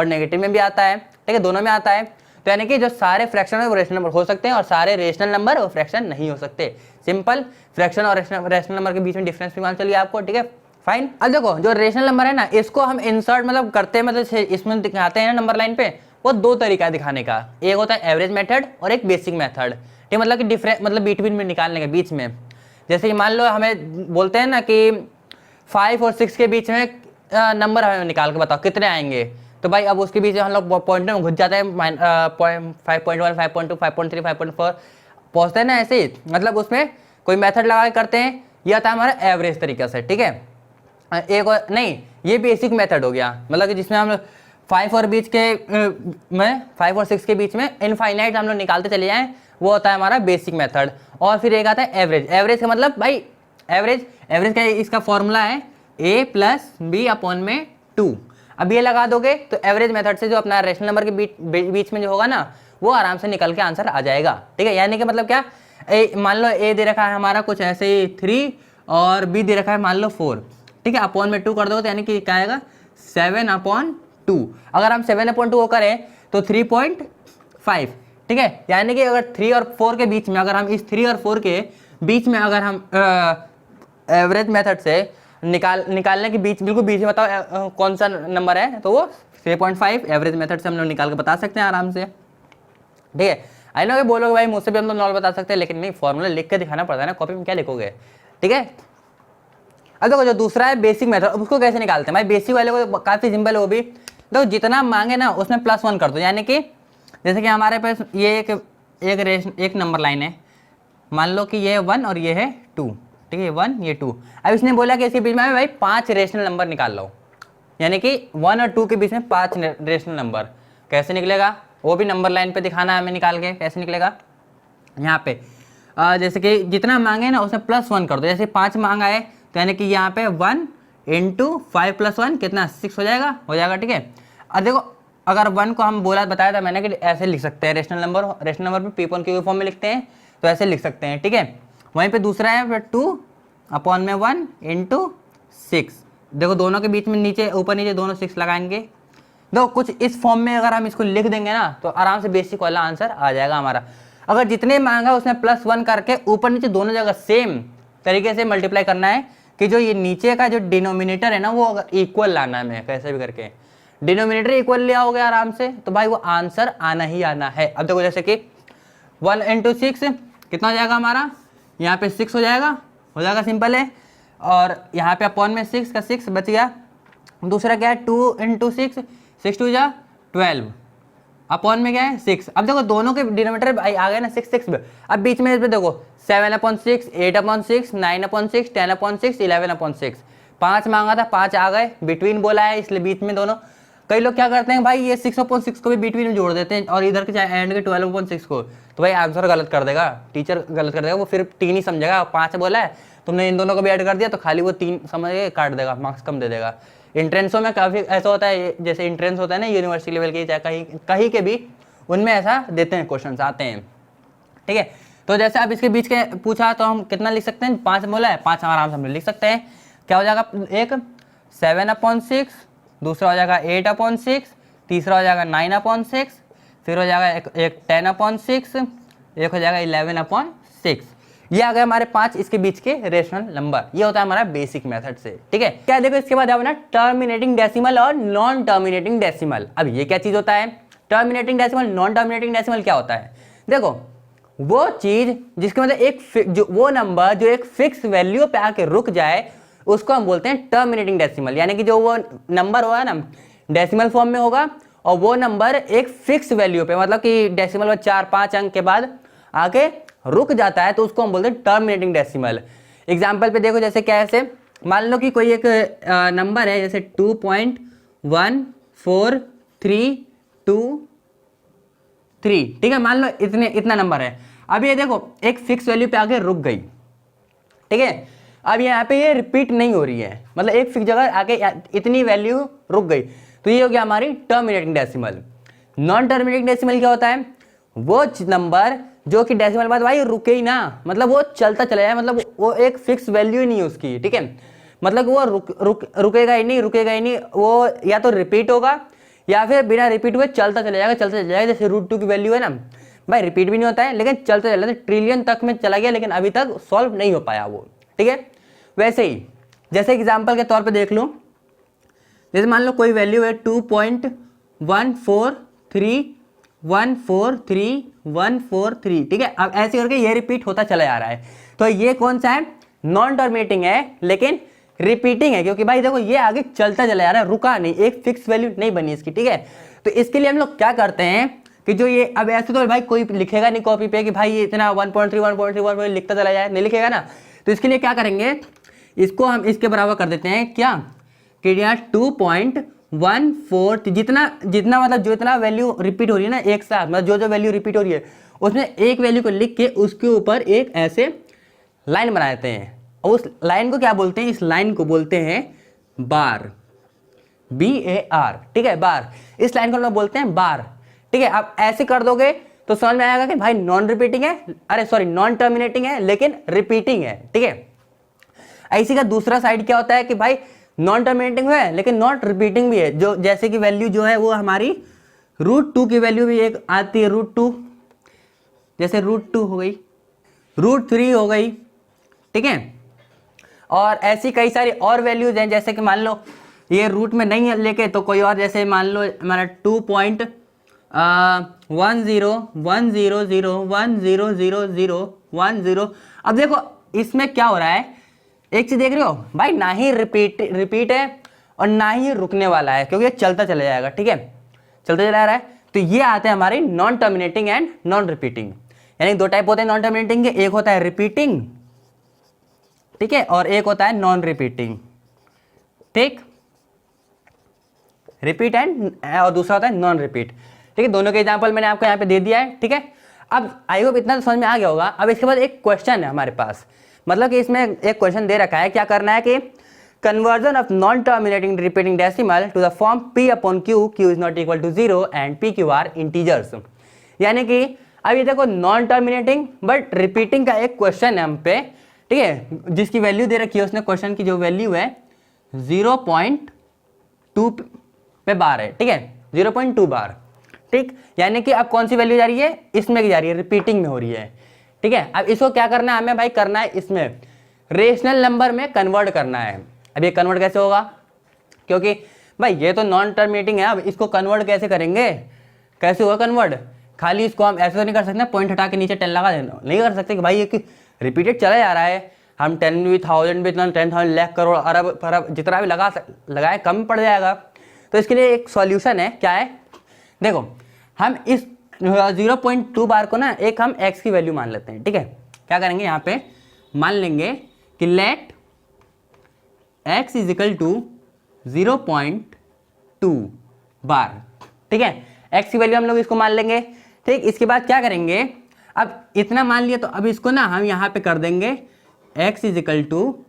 नेगेटिव में भी आता है। ठीक है, दोनों में आता है। तो यानी कि जो सारे फ्रैक्शन है वो रेशनल नंबर हो सकते हैं, और सारे रेशनल नंबर वो फ्रैक्शन नहीं हो सकते। सिंपल, फ्रैक्शन और रेशनल नंबर के बीच में डिफरेंस भी मान चलिए आपको। ठीक है, फाइन। अब देखो जो रेशनल नंबर है ना, इसको हम इंसर्ट मतलब करते हैं, मतलब इसमें दिखाते हैं ना नंबर लाइन पे, वो दो तरीका है दिखाने का। एक होता है एवरेज मेथड और एक बेसिक मेथड। ठीक, मतलब कि डिफरेंस मतलब बिटवीन में निकालने के बीच में। जैसे कि मान लो हमें बोलते हैं ना कि 5 और 6 के बीच में नंबर हमें निकाल के बताओ कितने आएंगे। तो भाई अब उसके बीच हम लोग पॉइंट में घुस जाते हैं, 5.1, 5.2, 5.3, 5.4 पहुँचते हैं ना, ऐसे ही मतलब उसमें कोई मेथड लगा के करते हैं। ये आता है हमारा एवरेज तरीके से। ठीक है, एक और नहीं, ये बेसिक मेथड हो गया, मतलब कि जिसमें हम 5 और 6 के बीच में इनफाइनाइट हम लोग निकालते चले जाएं, वो होता है हमारा बेसिक मेथड। और फिर एक आता है एवरेज। एवरेज का मतलब भाई एवरेज का इसका फॉर्मूला है A+B/2। अब ये लगा दोगे तो एवरेज मेथड से जो अपना रेशनल नंबर के बीच में जो होगा ना, वो आराम से निकल के आंसर आ जाएगा। ठीक है, यानी कि मतलब क्या, मान लो A दे रखा है हमारा कुछ ऐसे ही 3 और B दे रखा है मान लो 4। ठीक है, अपॉन में 2 कर दो तो यानी कि क्या आएगा 7/2। अगर हम 7/2 को करें तो 3.5। ठीक है, यानी कि अगर 3 और 4 के बीच में, अगर हम इस 3 और 4 के बीच में अगर हम एवरेज मेथड से निकालने के बिल्कुल बीच में बताओ कौन सा नंबर है, तो वो 3.5 एवरेज मेथड से हम लोग निकाल के बता सकते हैं आराम से। ठीक है, आई नो कि बोलोगे भाई मुझसे भी हम लोग नॉर्मल बता सकते हैं, लेकिन नहीं, फॉर्मूला लिख के दिखाना पड़ता है ना, कॉपी में क्या लिखोगे। ठीक है, अब देखो जो दूसरा है बेसिक मेथड, उसको कैसे निकालते हैं भाई। बेसिक वाले को काफ़ी सिंपल है वो भी। देखो जितना मांगे ना उसमें +1 कर दो, यानी कि जैसे कि हमारे पास ये एक नंबर लाइन है, मान लो कि ये 1 और ये है 2। ठीक है, 1 ये 2। अब इसने बोला कि इसके बीच में भाई 5 रेशनल नंबर निकाल लो, यानी कि 1 और 2 के बीच में 5 रेशनल नंबर। कैसे निकलेगा वो भी नंबर लाइन पे दिखाना है हमें निकाल के। कैसे निकलेगा, यहाँ पे जैसे कि जितना मांगे ना उसमें +1 कर दो। जैसे 5 मांगा है तो यानी कि यहाँ पे 1 × 5 + 1 कितना 6 हो जाएगा। ठीक है, अब देखो अगर 1 को हम बताया था मैंने कि ऐसे लिख सकते हैं, रेशनल नंबर पे P/Q के फॉर्म में लिखते हैं तो ऐसे लिख सकते हैं। ठीक है, वहीं पे दूसरा है फिर 2/1 × 6। देखो दोनों के बीच में नीचे ऊपर नीचे दोनों 6 लगाएंगे। देखो कुछ इस फॉर्म में अगर हम इसको लिख देंगे ना तो आराम से बेसिक वाला आंसर आ जाएगा हमारा। अगर जितने मांगा उसमें +1 करके ऊपर नीचे दोनों जगह सेम तरीके से मल्टीप्लाई करना है कि जो ये नीचे का जो डिनोमिनेटर है ना वो अगर इक्वल लाना है, कैसे भी करके डिनोमिनेटर इक्वल ले आओगे आराम से तो भाई वो आंसर आना ही आना है। अब देखो जैसे कि 1 × 6 कितना हो जाएगा हमारा, यहाँ पे 6 हो जाएगा सिंपल है। और यहाँ पे अपॉन में 6 का 6 बच गया। दूसरा क्या है 2 × 6, 6 2 = 12, अपॉन में क्या है 6। अब देखो दोनों के डिनोमिनेटर आ गए ना 6 में। अब बीच में इसमें देखो 7/6, 8/6, 9/6, 10/6, 11/6। 5 मांगा था, 5 आ गए, बिटवीन बोला है इसलिए बीच में दोनों। कई लोग क्या करते हैं भाई, ये 6/6 को भी बिटवीन में जोड़ देते हैं और इधर के चाहे एंड के 12/6 को, तो भाई आंसर गलत कर देगा, टीचर गलत कर देगा, वो फिर 3 ही समझेगा। 5 बोला है, तुमने इन दोनों को भी ऐड कर दिया तो खाली वो 3 समझ के काट देगा, मार्क्स कम दे देगा। इंट्रेंसों में काफ़ी ऐसा होता है, जैसे इंट्रेंस होता है ना यूनिवर्सिटी लेवल के, चाहे कहीं कहीं के भी, उनमें ऐसा देते हैं, क्वेश्चन आते हैं, ठीक है। तो जैसे आप इसके बीच के पूछा तो हम कितना लिख सकते हैं, 5 बोला है, 5 आराम से हम लिख सकते हैं। क्या हो जाएगा, एक 7/6, दूसरा हो जाएगा 8/6, तीसरा हो जाएगा 9/6, फिर हो जाएगा एक 10/6, एक हो जाएगा 11/6। ये आ गए हमारे 5 इसके बीच के रेशनल नंबर। ये होता है हमारा बेसिक मेथड से, ठीक है। क्या देखो इसके बाद ना टर्मिनेटिंग डेसिमल और नॉन टर्मिनेटिंग डेसिमल। अब ये क्या चीज होता है, terminating decimal, non terminating decimal क्या होता है। देखो वो चीज जिसके मतलब जो वो नंबर जो एक फिक्स वैल्यू पे आके रुक जाए उसको हम बोलते हैं टर्मिनेटिंग डेसिमल। यानी कि जो वो नंबर होगा ना डेसिमल फॉर्म में होगा और वो नंबर एक फिक्स वैल्यू पे, मतलब कि डेसिमल में 4-5 अंक के बाद आके रुक जाता है, तो उसको हम बोलते हैं टर्मिनेटिंग डेसिमल। एग्जाम्पल पे देखो, जैसे क्या है, ऐसे मान लो कि कोई एक नंबर है, जैसे 2.14323, ठीक है, मान लो इतना नंबर है। अब ये देखो एक फिक्स वैल्यू पे आके रुक गई, ठीक है। अब यहाँ पे ये रिपीट नहीं हो रही है, मतलब एक फिक्स जगह आके इतनी वैल्यू रुक गई, तो ये हो गया हमारी terminating decimal. Non terminating decimal क्या होता है, वो नंबर जो कि डेसिमल बाद भाई रुके ही ना, मतलब वो चलता चला जाए, मतलब वो एक फिक्स वैल्यू ही नहीं है उसकी, ठीक है। मतलब वो रुकेगा ही नहीं, वो या तो रिपीट होगा या फिर बिना रिपीट हुए चलता चला जाएगा। जैसे √2 की वैल्यू है ना भाई, रिपीट भी नहीं होता है लेकिन चलता चला जाता है, ट्रिलियन तक में चला गया लेकिन अभी तक सॉल्व नहीं हो पाया वो, ठीक है। वैसे ही जैसे एग्जाम्पल के तौर पे देख लो, जैसे मान लो कोई वैल्यू है 2.143143143, ठीक है। अब ऐसे करके ये रिपीट होता चला जा रहा है, तो ये कौन सा है, नॉन टर्मिनेटिंग है लेकिन रिपीटिंग है, क्योंकि भाई देखो ये आगे चलता चला जा रहा है, रुका नहीं, एक फिक्स वैल्यू नहीं बनी इसकी, ठीक है। तो इसके लिए हम लोग क्या करते हैं कि जो ये, अब ऐसे तो भाई कोई लिखेगा नहीं कॉपी पे कि भाई ये इतना 1.3 लिखता चला जाए, नहीं लिखेगा ना। तो इसके लिए क्या करेंगे, इसको हम इसके बराबर कर देते हैं, क्या कि यहाँ 2.14 जितना मतलब जो इतना वैल्यू रिपीट हो रही है ना एक साथ, मतलब जो वैल्यू रिपीट हो रही है उसमें एक वैल्यू को लिख के उसके ऊपर एक ऐसे लाइन बना देते हैं, और उस लाइन को क्या बोलते हैं, इस लाइन को बोलते हैं बार, BAR, ठीक है, बार। इस लाइन को हम लोग बोलते हैं बार, ठीक है। आप ऐसे कर दोगे तो समझ में आएगा कि भाई नॉन रिपीटिंग है, अरे सॉरी नॉन टर्मिनेटिंग है लेकिन रिपीटिंग है, ठीक है। ऐसी का दूसरा साइड क्या होता है कि भाई नॉन टर्मिनेटिंग है लेकिन नॉट रिपीटिंग भी है, जो जैसे कि वैल्यू जो है वो हमारी √2 की वैल्यू भी एक आती है, √2, जैसे √2 हो गई, √3 हो गई, ठीक है। और ऐसी कई सारी और वैल्यूज हैं, जैसे कि मान लो ये रूट में नहीं है लेके तो कोई और, जैसे मान लो हमारा 2.100100010। अब देखो इसमें क्या हो रहा है, एक चीज देख रहे हो भाई, ना ही रिपीट है और ना ही रुकने वाला है, क्योंकि ये चलता चला जाएगा, ठीक है, चलता चला जा रहा है। तो ये आते हैं हमारे non terminating and non repeating, यानी दो टाइप होते हैं नॉन टर्मिनेटिंग के, एक होता है रिपीटिंग, ठीक है, और एक होता है नॉन रिपीटिंग, ठीक, रिपीट एंड, और दूसरा होता है नॉन रिपीट, ठीक है। दोनों के एग्जांपल मैंने आपको यहाँ पे दे दिया है, ठीक है। अब आई होप इतना तो समझ में आ गया होगा। अब इसके बाद एक क्वेश्चन है हमारे पास, मतलब कि इसमें एक क्वेश्चन दे रखा है, क्या करना है कि conversion of non terminating repeating decimal to the form P/Q, Q is not equal to 0 and PQ are integers. यानी कि अब ये देखो नॉन टर्मिनेटिंग बट रिपीटिंग का एक क्वेश्चन है हम पे, ठीक है, जिसकी वैल्यू दे रखी है उसने, क्वेश्चन की जो वैल्यू है 0.2 पे बार है, ठीक है, 0.2 बार, ठीक। यानी कि अब कौन सी वैल्यू जा रही है, इसमें की जा रही है, रिपीटिंग में हो रही है, ठीक है। अब इसको क्या करना है हमें भाई, करना है इसमें रेशनल नंबर में कन्वर्ट करना है। अब ये कन्वर्ट कैसे होगा, क्योंकि भाई ये तो नॉन टर्मिनेटिंग है, अब इसको कन्वर्ट कैसे करेंगे, कैसे होगा कन्वर्ट, खाली इसको हम ऐसे तो नहीं कर सकते पॉइंट हटा के नीचे 10 लगा देना, नहीं कर सकते कि भाई ये रिपीटेड चला जा रहा है, हम 10 भी 1000 भी इतना 10,000 लाख करोड़ अरब जितना भी लगाए कम पड़ जाएगा। तो इसके लिए एक सॉल्यूशन है, क्या है, देखो हम इस 0.2 बार को ना एक हम x की वैल्यू मान लेते हैं, ठीक है। क्या करेंगे यहाँ पे मान लेंगे कि let x is equal to 0.2 bar. ठीक है, x की वैल्यू हम लोग इसको मान लेंगे। ठीक, इसके बाद क्या करेंगे, अब इतना मान लिया तो अब इसको ना हम यहाँ पे कर देंगे x इज इक्वल टू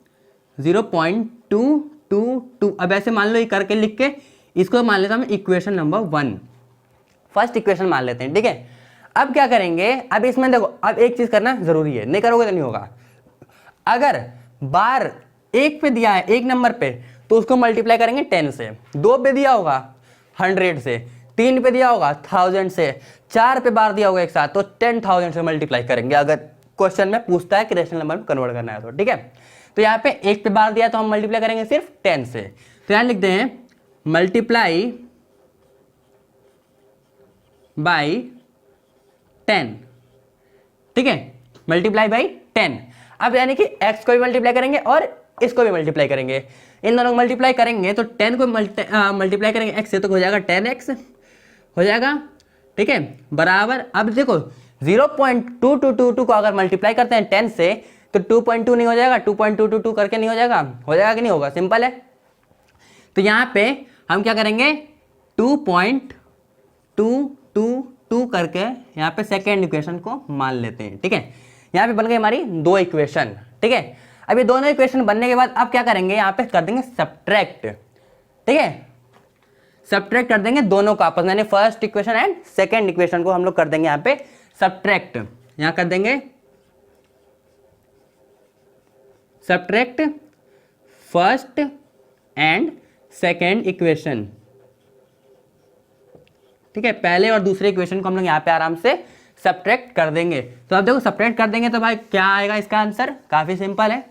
0.222। अब ऐसे मान लो ये करके लिख के इसको मान लेते हैं हम इक्वेशन नंबर 1, फर्स्ट इक्वेशन मान लेते हैं। ठीक है, अब क्या करेंगे, अब इसमें देखो, अब एक चीज करना जरूरी है, नहीं करोगे तो नहीं होगा। अगर बार एक पे दिया है, एक नंबर पे, तो उसको मल्टीप्लाई करेंगे 10 से। 2 पे दिया होगा 100 से, 3 पे दिया होगा 1000 से, 4 पे बार दिया होगा एक साथ तो 10,000 से मल्टीप्लाई करेंगे, अगर क्वेश्चन में पूछता है कि रेशनल नंबर में कन्वर्ट करना है तो। ठीक है, तो यहाँ पे एक पे बार दिया तो हम मल्टीप्लाई करेंगे सिर्फ 10 से। तो यहाँ लिखते हैं मल्टीप्लाई बाई 10। ठीक है, मल्टीप्लाई बाई 10। अब यानी कि x को भी मल्टीप्लाई करेंगे और इसको भी मल्टीप्लाई करेंगे, इन दोनों को मल्टीप्लाई करेंगे तो 10 को मल्टीप्लाई करेंगे x से तो हो जाएगा 10x हो जाएगा। ठीक है, बराबर, अब देखो 0.2222 को अगर मल्टीप्लाई करते हैं 10 से तो 2.2 नहीं हो जाएगा, 2.222 करके नहीं हो जाएगा, हो जाएगा कि नहीं होगा, सिंपल है। तो यहाँ पे हम क्या करेंगे 2.222 करके यहाँ पे सेकेंड इक्वेशन को मान लेते हैं। ठीक है, यहाँ पे बन गई हमारी 2 इक्वेशन। ठीक है, अब ये दोनों इक्वेशन बनने के बाद अब क्या करेंगे, यहाँ पे कर देंगे सब्ट्रैक्ट। ठीक है, सब्ट्रैक्ट कर देंगे दोनों का आपस में, यानी first equation and second equation को हम लोग कर देंगे यहाँ पे सब्ट्रैक्ट। यहाँ कर देंगे subtract first and second equation. ठीक है, पहले और दूसरे इक्वेशन को हम लोग यहाँ पे आराम से सब्ट्रैक्ट कर देंगे। तो अब देखो सब्ट्रैक्ट कर देंगे तो भाई क्या आएगा, इसका आंसर काफी सिंपल है।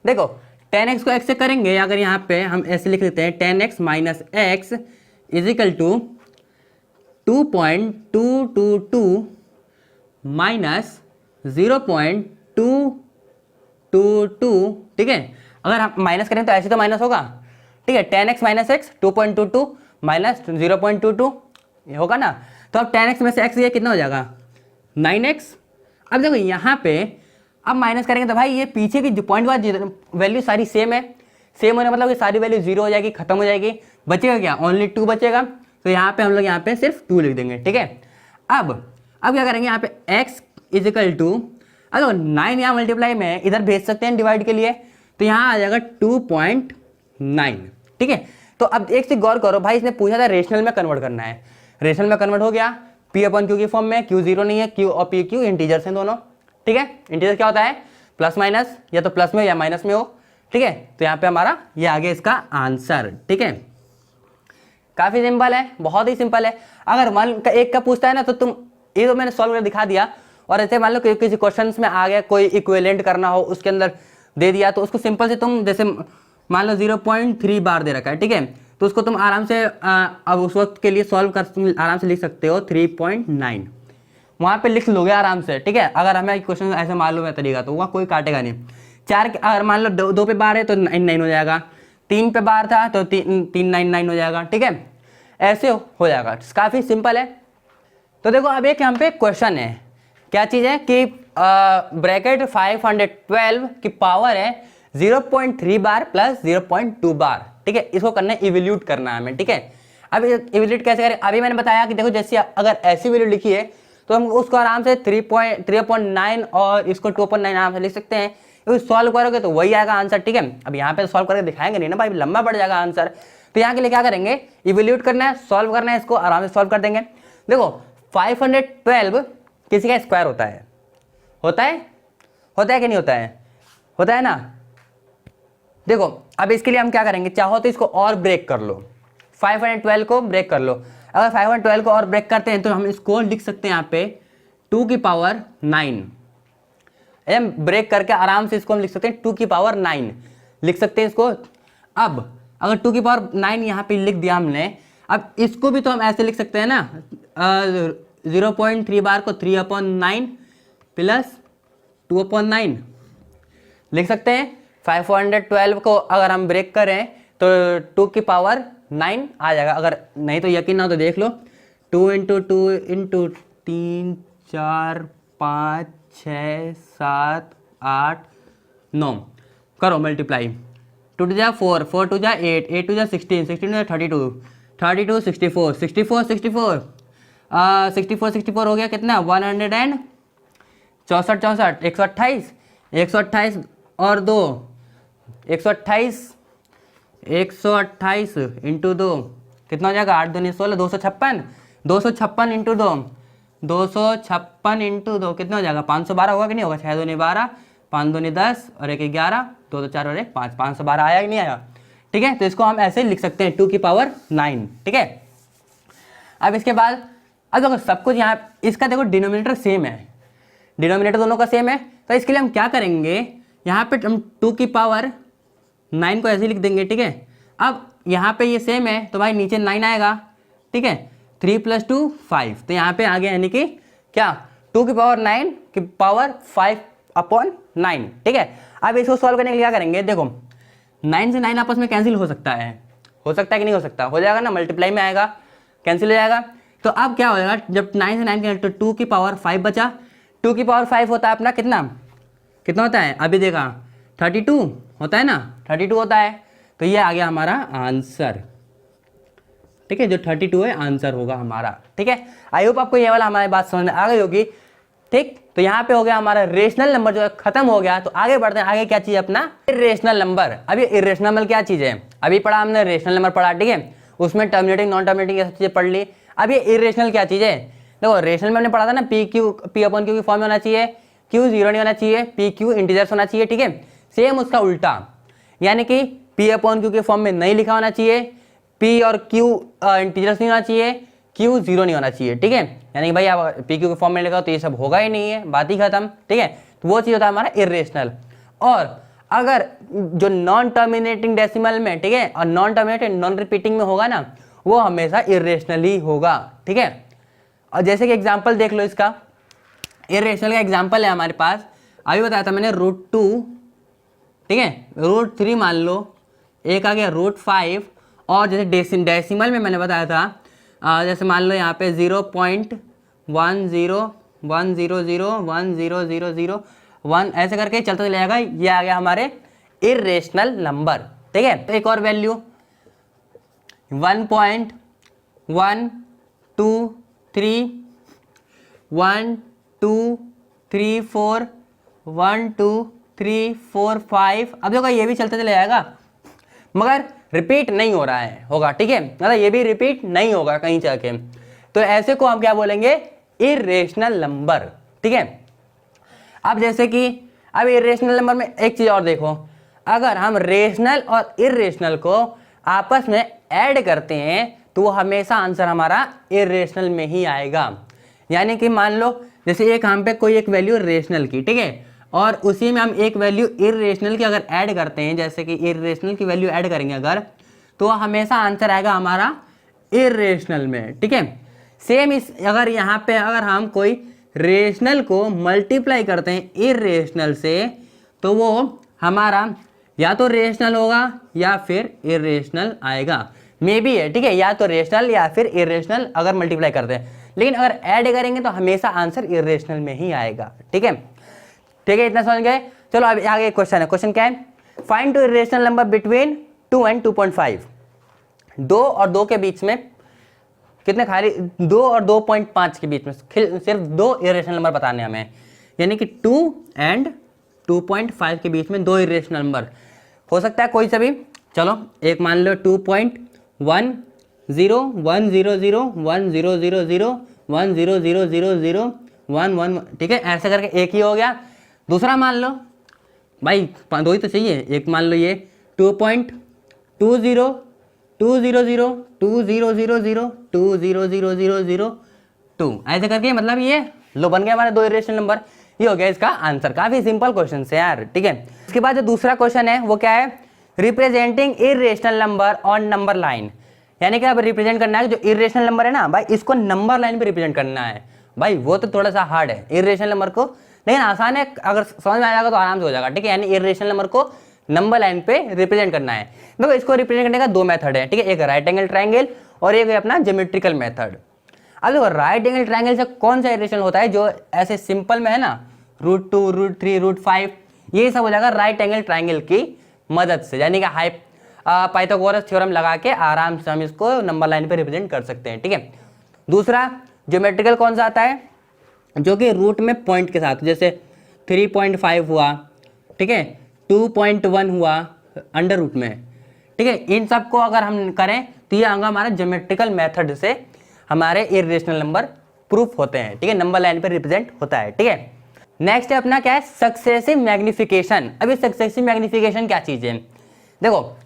देखो 10x को x से करेंगे, अगर यहाँ पे हम ऐसे लिख लेते हैं 10x minus x is equal to 2.222 minus 0.222। ठीक है, अगर हम माइनस करें तो ऐसे तो माइनस होगा। ठीक है, 10x माइनस x 2.22 माइनस 0.22 ये होगा ना, तो अब 10x में से x ये कितना हो जाएगा 9x। अब देखो यहाँ पे अब माइनस करेंगे तो भाई ये पीछे की जो पॉइंट वाली वैल्यू सारी सेम है, सेम होने मतलब कि सारी वैल्यू 0 हो जाएगी, खत्म हो जाएगी, बचेगा क्या, ओनली 2 बचेगा। तो यहाँ पे हम लोग यहाँ पे सिर्फ 2 लिख देंगे। ठीक है, अब क्या करेंगे, यहाँ पे x इज इक्वल टू, अगर 9 यहाँ मल्टीप्लाई में इधर भेज सकते हैं डिवाइड के लिए, तो यहाँ आ जाएगा 2.9। ठीक है, तो अब एक चीज गौर करो भाई, इसने पूछा था रेशनल में कन्वर्ट करना है, रेशनल में कन्वर्ट हो गया p अपन q की फॉर्म में, q 0 नहीं है, q और p q इंटीजर्स हैं दोनों। ठीक है, इंटीजर क्या होता है प्लस माइनस, या तो प्लस में या माइनस में हो। ठीक है, तो यहाँ पे हमारा ये आ गया इसका आंसर। ठीक है, काफी सिंपल है, बहुत ही सिंपल है। अगर मान एक का पूछता है ना तो तुम ये तो मैंने सॉल्व कर दिखा दिया, और ऐसे मान लो किसी क्वेश्चन में आ गया कोई इक्विवेलेंट करना हो, उसके अंदर दे दिया तो उसको सिंपल से तुम जैसे मान लो 0.3 बार दे रखा है। ठीक है, तो उसको तुम आराम से अब उस वक्त के लिए सॉल्व कर आराम से लिख सकते हो 3.9, वहाँ पे लिख लोगे आराम से। ठीक है, अगर हमें क्वेश्चन ऐसे मालूम है तरीका तो वहाँ कोई काटेगा नहीं। 4 अगर मान लो 2 पे बार है तो 9 हो जाएगा, 3 पे बार था तो 399 हो जाएगा। ठीक है, ऐसे हो जाएगा, काफ़ी सिंपल है। तो देखो अब एक यहाँ पे क्वेश्चन है, क्या चीज़ है कि ब्रैकेट 512 की पावर है 0.3 बार प्लस 0.2 बार। ठीक है, इसको करना है इवैल्यूएट करना है हमें। ठीक है, अब इवैल्यूएट कैसे करें, अभी मैंने बताया कि देखो जैसे अगर ऐसी वैल्यू लिखी है तो हम उसको आराम से 3.9 और इसको 2.9 आराम से लिख सकते हैं, क्योंकि सॉल्व करोगे तो वही आएगा आंसर। ठीक है, अब यहाँ पे सॉल्व करके दिखाएंगे नहीं ना भाई, लंबा पड़ जाएगा आंसर। तो यहाँ के लिए क्या करेंगे, इवैल्यूएट करना है, सॉल्व करना है, इसको आराम से सॉल्व कर देंगे। देखो 512 किसी का स्क्वायर होता है, होता है कि नहीं होता है, होता है ना। देखो अब इसके लिए हम क्या करेंगे, चाहो तो इसको और ब्रेक कर लो, 512 को ब्रेक कर लो। अगर 512 को और ब्रेक करते हैं तो हम इसको लिख सकते हैं यहाँ पे 2 की पावर 9, ब्रेक करके आराम से इसको हम लिख सकते हैं 2 की पावर 9 लिख सकते हैं इसको। अब अगर 2 की पावर 9 यहाँ पे लिख दिया हमने, अब इसको भी तो हम ऐसे लिख सकते हैं ना, 0.3 बार को 3/9 प्लस 2/9 लिख सकते हैं। 512 को अगर हम ब्रेक करें तो 2 की पावर 9 आ जाएगा, अगर नहीं तो यकीन ना हो तो देख लो, 2 × 2 × 3 4 5 6 7 8 9 करो मल्टीप्लाई, 2 टू जा 4, 4 टू जा 8, 8 टू जा 16, 16 टू जा 32, 32 64, 64 64 64 64 हो गया कितना 164 64 128 128 और 2 128 128 इंटू 2 कितना हो जाएगा 8 दूनी 16 256 256 इंटू 2 256 इंटू 2 कितना हो जाएगा 512 होगा कि नहीं होगा 6 दूनी 12 5 दूनी 10 और 1 11 2 तो 4 और 1 5 512 आया कि नहीं आया। ठीक है, तो इसको हम ऐसे लिख सकते हैं 2 की पावर 9। ठीक है, अब इसके बाद अब देखो सब कुछ यहाँ इसका देखो डिनोमिनेटर सेम है, डिनोमिनेटर दोनों का सेम है, तो इसके लिए हम क्या करेंगे यहाँ पे हम 2 की पावर 9 को ऐसे लिख देंगे। ठीक है, अब यहाँ पे ये सेम है तो भाई नीचे 9 आएगा। ठीक है, 3 + 2 5, तो यहाँ पे आ गया यानी कि क्या 2 की पावर 9 की पावर 5/9। ठीक है, अब इसको सॉल्व करने के लिए क्या करेंगे, देखो 9 से 9 आपस में कैंसिल हो सकता है कि नहीं हो सकता, हो जाएगा ना, मल्टीप्लाई में आएगा, कैंसिल हो जाएगा। तो अब क्या हो जाएगा जब 9 से 9 कैंसिल तो 2 की पावर 5 बचा, 2 की पावर 5 होता है अपना कितना होता है अभी देखा 32 होता है ना, 32 होता है, तो ये आ गया हमारा आंसर। ठीक है, जो 32 है आंसर होगा हमारा। ठीक है, आई होप आपको ये वाला हमारी बात समझ में आ गई होगी। ठीक, तो यहाँ पे हो गया हमारा रेशनल नंबर जो है खत्म हो गया। तो आगे बढ़ते हैं, आगे क्या चीज़ है अपना इरेशनल नंबर। अब ये इरेशनल नंबर क्या चीज़ है, अभी पढ़ा हमने रेशनल नंबर पढ़ा, ठीक है, उसमें टर्मिनेटिंग नॉन टर्मिनेटिंग ये सब चीज़ें पढ़ ली। अब ये इरेशनल क्या चीज़ है, देखो रेशनल में हमने पढ़ा था ना P/Q की फॉर्म में होना चाहिए, Q 0 नहीं होना चाहिए, PQ इंटीजर्स होना चाहिए। ठीक है, सेम उसका उल्टा, यानी कि P/Q के फॉर्म में नहीं लिखा होना चाहिए, P और Q इंटीजर्स नहीं होना चाहिए, Q 0 नहीं होना चाहिए। ठीक है, यानी कि भाई आप PQ के फॉर्म में लिखा तो ये सब होगा ही नहीं है, बात ही खत्म। ठीक है, तो वो चीज़ होता है हमारा इरेशनल। और अगर जो नॉन टर्मिनेटिंग डेसिमल में, ठीक है, और नॉन टर्मिनेटिंग नॉन रिपीटिंग में होगा ना, वो हमेशा इरेशनल ही होगा। ठीक है, और जैसे कि एग्जांपल देख लो इसका, इरेशनल का एग्जांपल है हमारे पास, अभी बताया था मैंने √2, ठीक है, √3 मान लो, एक आ गया √5, और जैसे डेसिमल में मैंने बताया था जैसे मान लो यहाँ पे 0.101000100001 ऐसे करके चलता चला जाएगा, ये आ गया हमारे इरेशनल नंबर। ठीक है, तो एक और वैल्यू 1.123 1 2 3 4 1 2 3 4 5, अब देखो ये भी चलते चले जाएगा मगर रिपीट नहीं हो रहा है, होगा। ठीक है, मतलब ये भी रिपीट नहीं होगा कहीं जाके, तो ऐसे को हम क्या बोलेंगे इरेशनल नंबर। ठीक है, अब जैसे कि अब इरेशनल नंबर में एक चीज और देखो, अगर हम रेशनल और इरेशनल को आपस में ऐड करते हैं तो वो हमेशा आंसर हमारा इरेशनल में ही आएगा। यानी कि मान लो जैसे एक हम पे कोई एक वैल्यू रेशनल की, ठीक है, और उसी में हम एक वैल्यू इरेशनल की अगर ऐड करते हैं, जैसे कि इरेशनल की वैल्यू ऐड करेंगे अगर, तो हमेशा आंसर आएगा हमारा इरेशनल में। ठीक है, सेम इस अगर यहाँ पे अगर हम कोई रेशनल को मल्टीप्लाई करते हैं इरेशनल से, तो वो हमारा या तो रेशनल होगा या फिर इरेशनल आएगा, मे बी है। ठीक है, या तो रेशनल या फिर इरेशनल अगर मल्टीप्लाई करते हैं, लेकिन अगर ऐड करेंगे तो हमेशा आंसर इरेशनल में ही आएगा। ठीक है, ठीक है, इतना समझ गए। चलो अब आगे क्वेश्चन है, क्वेश्चन क्या है, find 2 irrational number between 2 and 2.5। 2 और 2 के बीच में कितने खाली, 2 और 2.5 के बीच में सिर्फ 2 इरेशनल नंबर बताने हमें, यानी कि 2 and 2.5 के बीच में 2 इरेशनल नंबर हो सकता है कोई सा भी। चलो एक मान लो 2.10 100 1000 1000 11, ठीक है, ऐसे करके एक ही हो गया। दूसरा मान लो भाई 2 ही तो चाहिए, एक मान लो ये 2.20 200 2000 200002, ऐसे करके मतलब ये लो बन गया हमारे 2 इरेशनल नंबर। ये हो गया इसका आंसर। काफी सिंपल क्वेश्चन है यार। ठीक है, इसके बाद जो दूसरा क्वेश्चन है वो क्या है, representing irrational number on number line. यानी कि अब रिप्रेजेंट करना है जो इरेशनल नंबर है ना भाई, इसको नंबर लाइन पे रिप्रेजेंट करना है। भाई वो तो थोड़ा सा हार्ड है इरेशनल नंबर को, लेकिन आसान है, अगर समझ में आ जाएगा तो आराम से हो जाएगा। ठीक है, यानी इरेशनल नंबर को नंबर लाइन पे रिप्रेजेंट करना है। देखो इसको रिप्रेजेंट करने का 2 मेथड है। ठीक है, एक राइट एंगल ट्रायंगल और एक है अपना ज्योमेट्रिकल मेथड। अब देखो राइट एंगल ट्रायंगल से कौन सा इरेशनल होता है, जो ऐसे सिंपल में है ना √2 √3 √5, ये सब हो जाएगा राइट एंगल ट्रायंगल की मदद से, यानी कि पाइथागोरस थ्योरम लगा के आराम से हम इसको नंबर लाइन पे रिप्रेजेंट कर सकते हैं, ठीक है। दूसरा ज्योमेट्रिकल कौन सा आता है, जो कि रूट में पॉइंट के साथ, जैसे 3.5 हुआ, ठीक है, 2.1 हुआ अंडर रूट में, ठीक है। इन सब को अगर हम करें तो ये हमारा ज्योमेट्रिकल मेथड से हमारे इरेशनल नंबर प्रूफ होते हैं, ठीक है, नंबर लाइन पे रिप्रेजेंट होता है, ठीक है। नेक्स्ट है अपना क्या है, सक्सेसिव मैग्निफिकेशन। अभी सक्सेसिव मैग्निफिकेशन क्या चीज़ है, देखो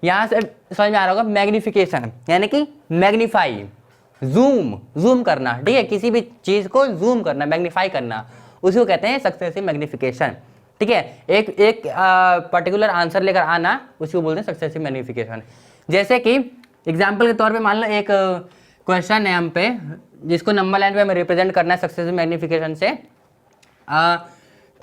यहाँ से समझ में आ रहा होगा, मैग्निफिकेशन यानी कि मैग्नीफाई, जूम करना, ठीक है, किसी भी चीज़ को जूम करना, मैग्नीफाई करना, उसी को कहते हैं सक्सेसिव मैग्निफिकेशन, ठीक है। एक पर्टिकुलर आंसर लेकर आना, उसी को बोलते हैं सक्सेसिव मैग्निफिकेशन। जैसे कि एग्जाम्पल के तौर पे मान लो एक क्वेश्चन है हम पे, जिसको नंबर लाइन पे हमें रिप्रेजेंट करना है सक्सेसिव मैग्निफिकेशन से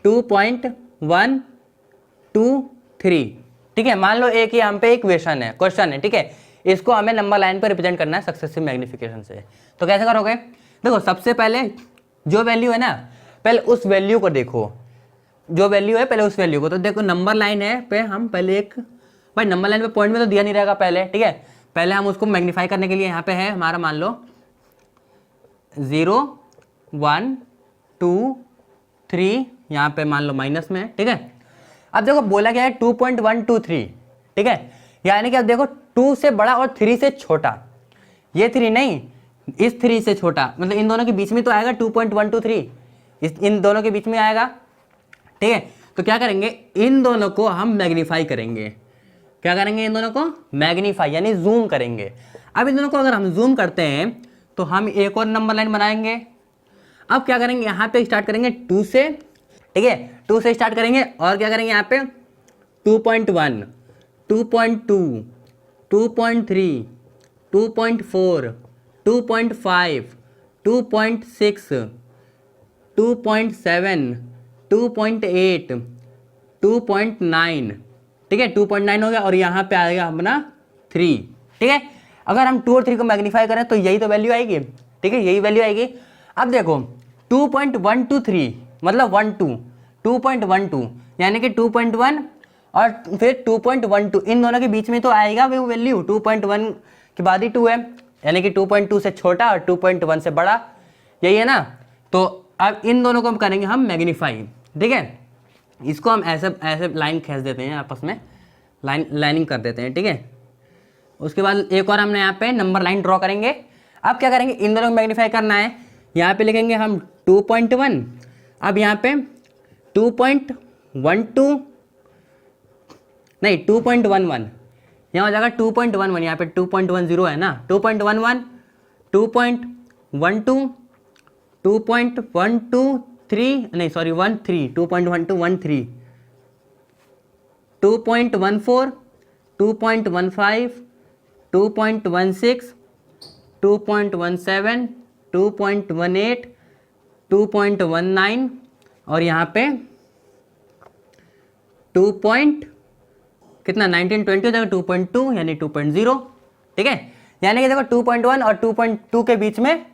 2.123, ठीक है। मान लो एक ही हम पे एक क्वेश्चन है, ठीक है, इसको हमें नंबर लाइन पे रिप्रेजेंट करना है सक्सेसिव मैग्निफिकेशन से। तो कैसे करोगे, देखो सबसे पहले जो वैल्यू है ना, पहले उस वैल्यू को देखो, जो वैल्यू है पहले उस वैल्यू को, तो देखो नंबर लाइन है पे हम पहले एक, भाई नंबर लाइन पे पॉइंट में तो दिया नहीं रहेगा पहले, ठीक है, पहले हम उसको मैग्नीफाई करने के लिए यहाँ पे है हमारा, मान लो 0 1 2 3, यहाँ पे मान लो माइनस में है, ठीक है। अब देखो बोला गया है 2.123, ठीक है, यानी कि अब देखो 2 से बड़ा और 3 से छोटा, ये 3 नहीं, इस 3 से छोटा, मतलब इन दोनों के बीच में तो आएगा 2.123, इन दोनों के बीच में आएगा, ठीक है। तो क्या करेंगे, इन दोनों को हम मैग्नीफाई करेंगे, क्या करेंगे, इन दोनों को मैग्नीफाई यानी जूम करेंगे। अब इन दोनों को अगर हम जूम करते हैं तो हम एक और नंबर लाइन बनाएंगे। अब क्या करेंगे, यहाँ पे स्टार्ट करेंगे 2 से, ठीक है, 2 से स्टार्ट करेंगे, और क्या करेंगे यहाँ पे 2.1 2.2 2.3 2.4 2.5 2.6 2.7 2.8 2.9, ठीक है, 2.9 हो गया, और यहाँ पे आएगा अपना 3, ठीक है। अगर हम 2 और 3 को मैग्नीफाई करें तो यही तो वैल्यू आएगी, ठीक है, यही वैल्यू आएगी। अब देखो 2.123 मतलब 2.12 यानी कि 2.1 और फिर 2.12, इन दोनों के बीच में तो आएगा वो वैल्यू, 2.1 के बाद ही 2 है, यानी कि 2.2 से छोटा और 2.1 से बड़ा, यही है ना। तो अब इन दोनों को हम करेंगे हम मैग्नीफाई, ठीक है, इसको हम ऐसे ऐसे लाइन खींच देते हैं, आपस में लाइनिंग कर देते हैं, ठीक है। उसके बाद एक और हमने यहाँ पे नंबर लाइन ड्रॉ करेंगे। अब क्या करेंगे, इन दोनों को मैग्नीफाई करना है, यहाँ पे लिखेंगे हम 2.1, अब यहाँ पे 2.12 नहीं 2.11, यहाँ हो जाएगा 2.11, यहाँ पे 2.10 है ना, 2.11 2.12 2.123 नहीं सॉरी 13 2.1213 2.14 2.15 2.16 2.17 2.18 2.19 और यहाँ पे 19 20 हो जाएगा 2.2 यानी 2.0, ठीक है। यानी कि देखो 2.1 और 2.2 के बीच में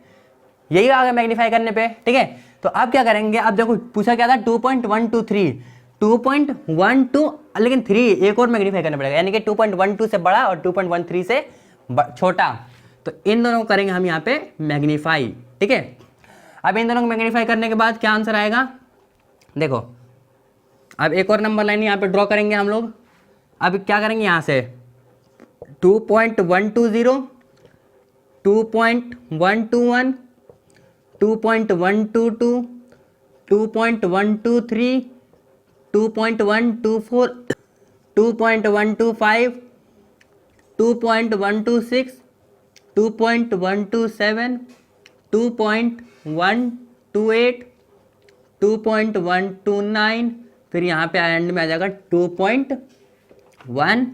यही आ गया मैग्नीफाई करने पे, ठीक है। तो अब क्या करेंगे, अब देखो पूछा क्या था 2.123 2.12, लेकिन 3 एक और मैग्नीफाई करना पड़ेगा, यानी कि 2.12 से बड़ा और 2.13 से छोटा, तो इन दोनों को करेंगे हम यहाँ पे मैग्नीफाई, ठीक है। अब इन दोनों को मैग्नीफाई करने के बाद क्या आंसर आएगा, देखो अब एक और नंबर लाइन यहाँ पे ड्रॉ करेंगे हम लोग। अब क्या करेंगे, यहाँ से 2.120 2.121 2.122 2.123 2.124 2.125 2.126 2.127 2.128 2.129 फिर यहाँ पे एंड में आ जाएगा 2.13,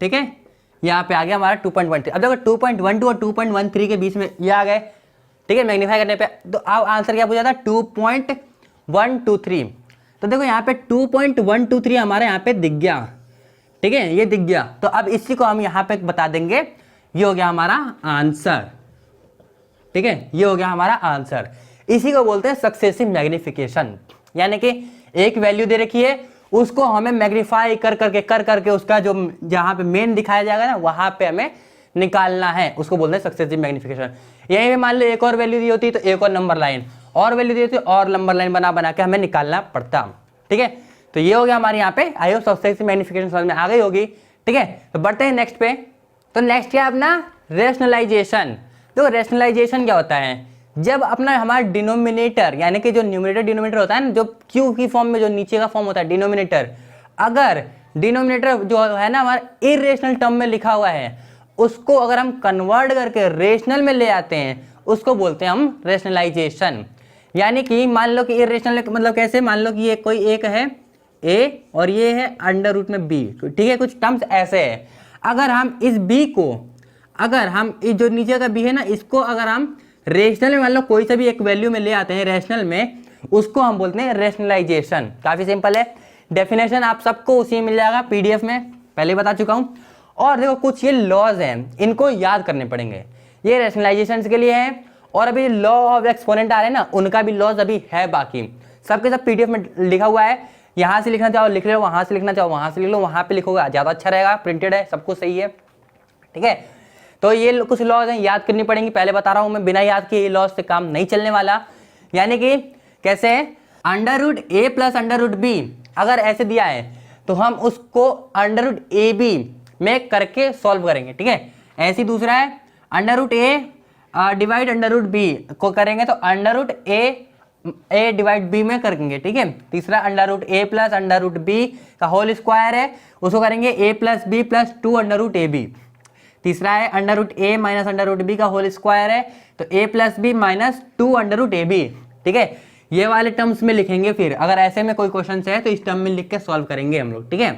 ठीक है। यहाँ पे आ गया हमारा 2.13। अब देखो 2.12 और 2.13 के बीच में ये आ गए, ठीक है, मैग्नीफाई करने पे। तो अब आंसर क्या पूछा था 2.123। तो देखो यहाँ पे 2.123 हमारे यहाँ पे दिख गया, ठीक है, ये दिख गया। तो अब इसी को हम यहाँ पे बता देंगे, ये हो गया हमारा आंसर, ठीक है, ये हो गया हमारा आंसर। इसी को बोलते हैं सक्सेसिव मैग्निफिकेशन, यानी कि एक वैल्यू दे रखी है उसको हमें मैग्नीफाई कर करके उसका जो जहाँ पे मेन दिखाया जाएगा ना वहाँ पे हमें निकालना है, उसको बोलते हैं सक्सेसिव मैग्निफिकेशन। यहीं पे मान लो एक और वैल्यू दी होती तो एक और नंबर लाइन, और वैल्यू दी होती और नंबर लाइन बना के हमें निकालना पड़ता। ठीक है, तो ये हो गया हमारे यहाँ पे। आई होप सक्सेसिव मैग्निफिकेशन समझ में आ गई होगी। ठीक है, तो बढ़ते हैं नेक्स्ट पे। तो नेक्स्ट क्या है अपना रेशनलाइजेशन। तो रेशनलाइजेशन क्या होता है, जब अपना हमारा डिनोमिनेटर यानी कि जो न्यूमरेटर डिनोमिनेटर होता है ना, जो क्यू की फॉर्म में जो नीचे का फॉर्म होता है डिनोमिनेटर, अगर डिनोमिनेटर जो है ना हमारा इरेशनल टर्म में लिखा हुआ है, उसको अगर हम कन्वर्ट करके रेशनल में ले आते हैं उसको बोलते हैं हम रेशनलाइजेशन। यानी कि मान लो कि इरेशनल मतलब कैसे, मान लो कि ये कोई एक है a और ये है अंडर रूट में b, ठीक है, कुछ टर्म्स ऐसे है। अगर हम इस b को, अगर हम इस जो नीचे का b है ना, इसको अगर हम रेशनल में मान लो कोई सा भी एक वैल्यू में ले आते हैं रेशनल में, उसको हम बोलते हैं रेशनलाइजेशन। काफी सिंपल है, डेफिनेशन आप सबको उसी मिल जाएगा पीडीएफ में, पहले बता चुका हूं। और देखो कुछ ये लॉज हैं, इनको याद करने पड़ेंगे, ये रेशनलाइजेशन के लिए है। और अभी लॉ ऑफ एक्सपोनेंट आ रहे हैं ना, उनका भी लॉज अभी है बाकी, सबके सब पीडीएफ में लिखा हुआ है। यहाँ से लिखना चाहो लिख लो, वहां से लिखना चाहो वहां से लिख लो, वहां पे लिखोगे ज्यादा अच्छा रहेगा, प्रिंटेड है, सब कुछ सही है। ठीक है, तो ये कुछ लॉज हैं, याद करनी पड़ेंगी। पहले बता रहा हूं मैं, बिना याद किए ये लॉज से काम नहीं चलने वाला। यानी कि कैसे है, under root A plus under root B अगर ऐसे दिया है तो हम उसको अंडर रूट ए बी में करके सॉल्व करेंगे। ठीक है, ऐसे दूसरा है under root A divide under root B को करेंगे तो under root A divide B में करेंगे। ठीक है, तीसरा under root A plus under root B का होल स्क्वायर है, उसको करेंगे A plus B plus 2 under root A B. तीसरा है under root A minus under root B का होल स्क्वायर है, तो A plus B minus 2 under root A B. ठीक है, ये वाले टर्म्स में लिखेंगे, फिर अगर ऐसे में कोई क्वेश्चन है तो इस टर्म में लिख के सॉल्व करेंगे हम लोग। ठीक है,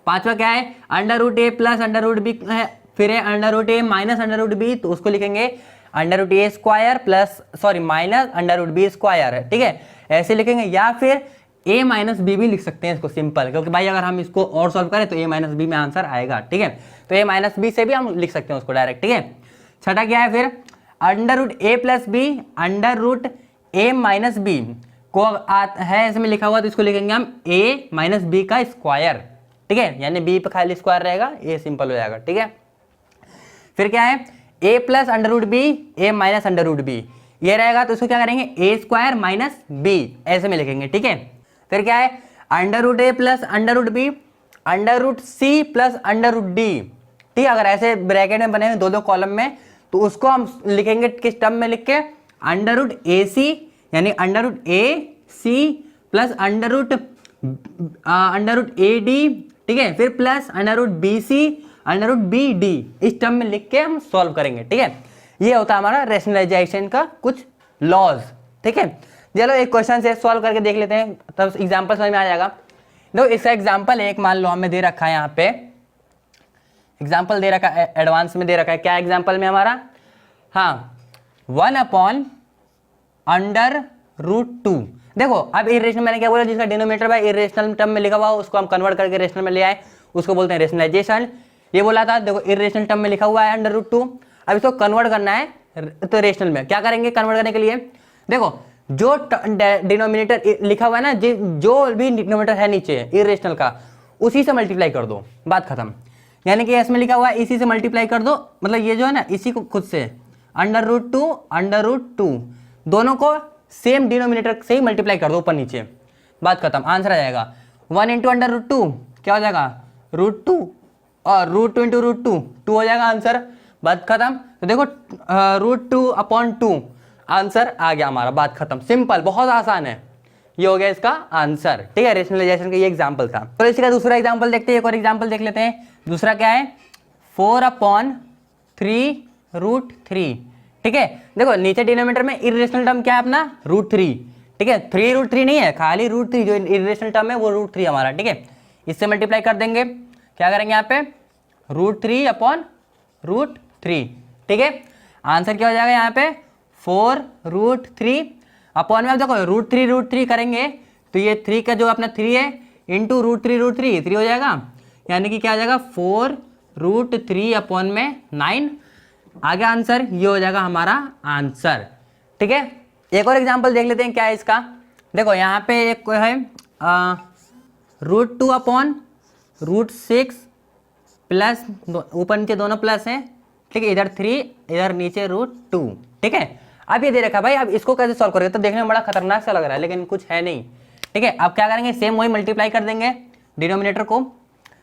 पांचवा क्या है, under root A plus under root B है, फिर है under root A minus under root B, तो उसको लिखेंगे under root A square plus minus under root B square है। ठीक है, ऐसे लिखेंगे, या फिर a माइनस बी भी लिख सकते हैं इसको सिंपल, क्योंकि भाई अगर हम इसको और सॉल्व करें तो a माइनस बी में आंसर आएगा। ठीक है, तो a माइनस बी से भी हम लिख सकते हैं उसको डायरेक्ट। ठीक है, छठा क्या है फिर, under root A plus B under root A minus B को है इसमें लिखा हुआ, तो इसको लिखेंगे हम a माइनस बी का स्क्वायर। ठीक है, यानी b पे खाली स्क्वायर रहेगा, a सिंपल हो जाएगा। ठीक है, फिर क्या है, a plus under root B A minus under root B, ये रहेगा तो इसको क्या करेंगे ए स्क्वायर माइनस बी ऐसे में लिखेंगे। ठीक है, फिर क्या है, under root A plus under root B under root C plus under root D. ठीक है, अगर ऐसे ब्रैकेट में बने हुए दो कॉलम में, तो उसको हम लिखेंगे किस टर्म में लिख के, अंडर रूट ए सी यानी under root A C plus under root A D. ठीक है, फिर plus under root B C under root B D, इस टर्म में लिख के हम सॉल्व करेंगे। ठीक है, ये होता है हमारा रेशनलाइजेशन का कुछ लॉज। ठीक है, चलो एक क्वेश्चन से सॉल्व करके देख लेते हैं, तब एग्जांपल समझ में आ जाएगा। देखो इसका एग्जांपल एक मान लो हमें दे रखा है, यहाँ पे एग्जांपल दे रखा है, एडवांस में दे रखा है। क्या एग्जांपल में हमारा, हाँ 1/√2। देखो अब इरेशनल मैंने क्या बोला, जिसका डिनोमिनेटर बाय इरेशनल टर्म में लिखा हुआ उसको हम कन्वर्ट करके रेशनल में ले आए, उसको बोलते हैं रेशनलाइजेशन। ये बोला था, देखो इरेशनल टर्म में लिखा हुआ है अंडर रूट 2, अब इसको कन्वर्ट करना है तो रेशनल में। क्या करेंगे कन्वर्ट करने के लिए, देखो जो डिनोमिनेटर लिखा हुआ है ना, जो भी डिनोमिनेटर है नीचे इरेशनल का, उसी से मल्टीप्लाई कर दो, बात खत्म। यानी कि इसमें लिखा हुआ है इसी से मल्टीप्लाई कर दो, मतलब ये जो है ना इसी को खुद से अंडर रूट 2 दोनों को सेम डिनोमिनेटर से ही मल्टीप्लाई कर दो ऊपर नीचे, बात खत्म, आंसर आ जाएगा 1 इंटू अंडर रूट 2 क्या हो जाएगा √2 और √2 इंटू √2 2 हो जाएगा आंसर, बात खत्म। तो देखो √2/2 आंसर आ गया हमारा, बात खत्म, सिंपल, बहुत आसान है, ये हो गया इसका आंसर। ठीक है, रेशनलाइजेशन का ये एग्जांपल था। तो इसका दूसरा एग्जांपल देखते हैं, एक और एग्जांपल देख लेते हैं। दूसरा क्या है, 4/3√3। ठीक है, देखो नीचे डिनोमिनेटर में इरेशनल टर्म क्या है अपना √3। ठीक है, 3√3 नहीं है, खाली √3, जो इरेशनल टर्म है वो √3 हमारा। ठीक है, इससे मल्टीप्लाई कर देंगे, क्या करेंगे यहाँ पे √3/√3। ठीक है, आंसर क्या हो जाएगा यहाँ पे 4√3 अपॉन में, अब देखो √3 करेंगे तो ये 3 का जो अपना 3 है इंटू √3 3 हो जाएगा, यानी कि क्या आ जाएगा 4√3 अपॉन में 9 आ गया आंसर, ये हो जाएगा हमारा आंसर। ठीक है, एक और एग्जांपल देख लेते हैं क्या है इसका। देखो यहाँ पे एक है √2 अपॉन √6 प्लस ऊपर नीचे दोनों प्लस हैं, ठीक है, इधर 3 इधर नीचे √2, ठीक है। अब ये दे रखा भाई, अब इसको कैसे सॉल्व करेंगे, तो देखने में बड़ा खतरनाक सा लग रहा है लेकिन कुछ है नहीं, ठीक है। अब क्या करेंगे, सेम वही मल्टीप्लाई कर देंगे डिनोमिनेटर को।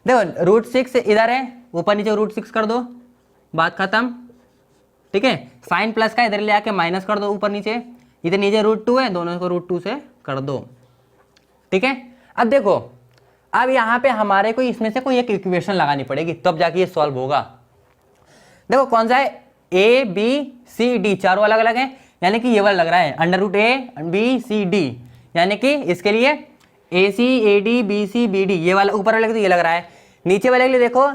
देखो √6 इधर है, ऊपर नीचे √6 कर दो, बात खत्म, ठीक है। साइन प्लस का इधर ले आके माइनस कर दो ऊपर नीचे, इधर नीचे √2 है, दोनों को √2 से कर दो, ठीक है। अब देखो, अब यहाँ पे हमारे को इसमें से कोई एक इक्वेशन लगानी पड़ेगी तब जाके ये सॉल्व होगा। देखो कौन सा है, ए बी सी डी चारों अलग अलग हैं, यानी कि ये वाला लग रहा है √a b c d, यानी कि इसके लिए A C A D B C B D, ये वाला ऊपर वाले तो ये लग रहा है। नीचे वाले के लिए देखो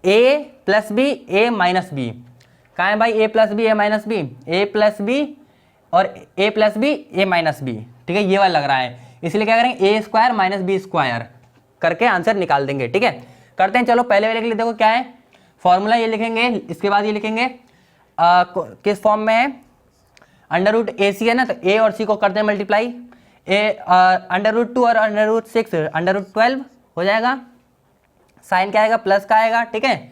a plus B A minus B, कहाँ है भाई a plus B A minus B, A plus B और a plus B A minus B, ठीक है, ये वाला लग रहा है। इसलिए क्या करेंगे, a square minus B square करके आंसर निकाल देंगे, ठीक है। करते हैं, चलो पहले वाले के लिए देखो क्या है फॉर्मूला, ये लिखेंगे, इसके बाद ये लिखेंगे किस फॉर्म में है, √ac है ना, तो a और c को करते हैं मल्टीप्लाई, √2 और √6 √12 हो जाएगा, साइन क्या आएगा, प्लस का आएगा, ठीक है।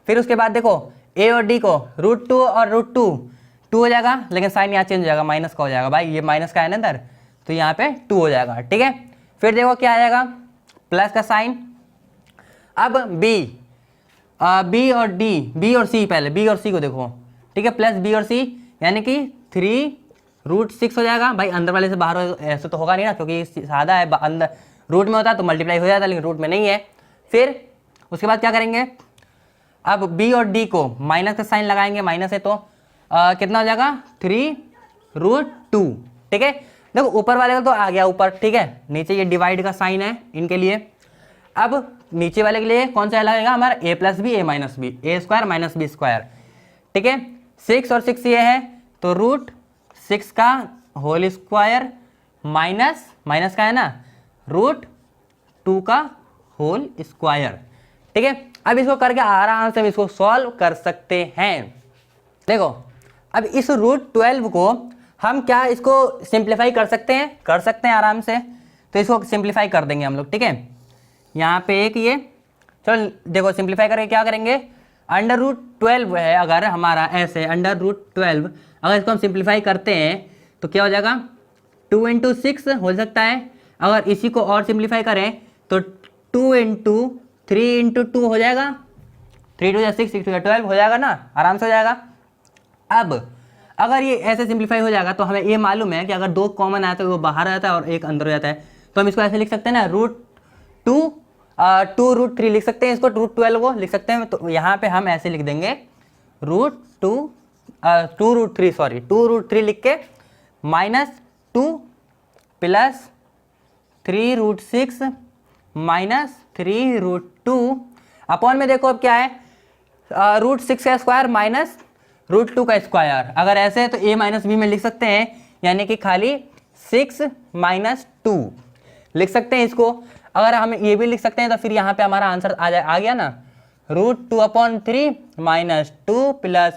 फिर उसके बाद देखो a और d को √2 और √2 हो जाएगा, लेकिन साइन यहाँ चेंज हो जाएगा, माइनस का हो जाएगा भाई, ये माइनस का है ना अंदर, तो यहाँ पे 2 हो जाएगा, ठीक है। फिर देखो क्या आ जाएगा, प्लस का साइन। अब बी और डी, बी और सी, पहले बी और सी को देखो, ठीक है, प्लस बी और सी यानी कि 3√6 हो जाएगा भाई, अंदर वाले से बाहर ऐसे तो होगा नहीं ना, क्योंकि सादा है, अंदर रूट में होता तो मल्टीप्लाई हो जाता, लेकिन रूट में नहीं है। फिर उसके बाद क्या करेंगे, अब बी और डी को माइनस का साइन लगाएंगे, माइनस है तो कितना हो जाएगा, 3√2, ठीक है। देखो ऊपर वाले का तो आ गया ऊपर, ठीक है, नीचे ये डिवाइड का साइन है इनके लिए। अब नीचे वाले के लिए कौन सा लगेगा हमारा, a plus B A minus B, A square minus B square, ठीक है। 6 और 6 ये है तो √6 का होल स्क्वायर माइनस माइनस का है ना √2 का होल स्क्वायर, ठीक है। अब इसको करके आराम से हम इसको सॉल्व कर सकते हैं। देखो अब इस √12 को हम क्या इसको सिंप्लीफाई कर सकते हैं आराम से, तो इसको सिंप्लीफाई कर देंगे हम लोग, ठीक है। यहाँ पे एक ये, चलो देखो सिंप्लीफाई करके क्या करेंगे, √12 है अगर हमारा, ऐसे √12 अगर इसको हम सिंप्लीफाई करते हैं तो क्या हो जाएगा, 2 × 6 हो सकता है। अगर इसी को और सिंप्लीफाई करें तो 2 × 3 × 2 हो जाएगा, 3 × 6 6 × 12 हो जाएगा ना, आराम से हो जाएगा। अब अगर ये ऐसे सिंप्लीफाई हो जाएगा तो हमें ये मालूम है कि अगर 2 कॉमन आता है वो बाहर आता है और एक अंदर हो जाता है, तो हम इसको ऐसे लिख सकते हैं ना, √2 लिख सकते हैं, इसको √12 को लिख सकते हैं। तो यहाँ पे हम ऐसे लिख देंगे √2 लिख के -2 प्लस 3√6 माइनस 3√2 अपॉन में देखो अब क्या है, √6 का स्क्वायर माइनस √2 का स्क्वायर। अगर ऐसे है तो a माइनस बी में लिख सकते हैं, यानी कि खाली 6 - 2 लिख सकते हैं इसको। अगर हम ये भी लिख सकते हैं तो फिर यहाँ पे हमारा आंसर आ गया ना, √2/3 माइनस 2 प्लस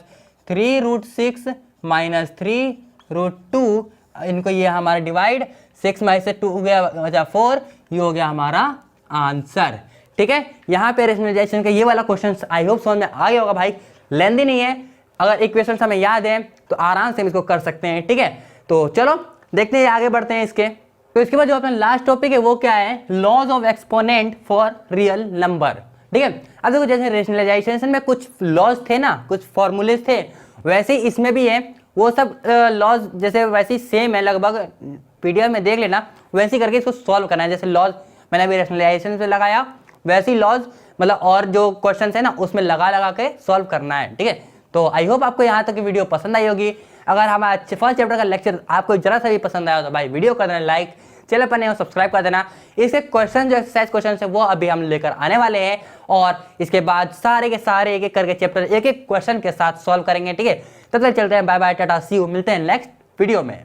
3√6 माइनस 3√2, इनको ये हमारा डिवाइड, 6 में से 2 हो गया 4, ये हो गया हमारा आंसर, ठीक है। यहाँ पे रेशनलाइजेशन का ये वाला क्वेश्चन आई होप समझ में आ गया होगा भाई, लेंदी नहीं है, अगर इक्वेशन हमें याद है तो आराम से हम इसको कर सकते हैं, ठीक है। तो चलो देखते हैं, आगे बढ़ते हैं इसके। तो इसके बाद जो अपना लास्ट टॉपिक है वो क्या है, laws of exponent for real number, ठीक है। अब देखो जैसे रेशनलाइजेशन में कुछ लॉज थे ना, कुछ फॉर्मूलेज थे, वैसे ही इसमें भी है, वो सब लॉज जैसे वैसे ही सेम है लगभग, पीडीएफ में देख लेना, वैसे ही करके इसको सॉल्व करना है। जैसे लॉज मैंने अभी रेशनलाइजेशन से लगाया, वैसे ही लॉज मतलब और जो क्वेश्चन है ना उसमें लगा के सॉल्व करना है, ठीक है। तो आई होप आपको यहाँ तक की वीडियो पसंद आई होगी। अगर हमारा फर्स्ट चैप्टर का लेक्चर आपको जरा सा भी पसंद आया तो भाई वीडियो कर देना लाइक, चैनल पर नए हो सब्सक्राइब कर देना। इसके क्वेश्चन जो एक्सरसाइज क्वेश्चन है वो अभी हम लेकर आने वाले हैं, और इसके बाद सारे के सारे एक एक करके चैप्टर एक एक क्वेश्चन के साथ सॉल्व करेंगे, ठीक है। तब तक चलते हैं, बाय बाय, टाटा, सी यू, मिलते हैं नेक्स्ट वीडियो में।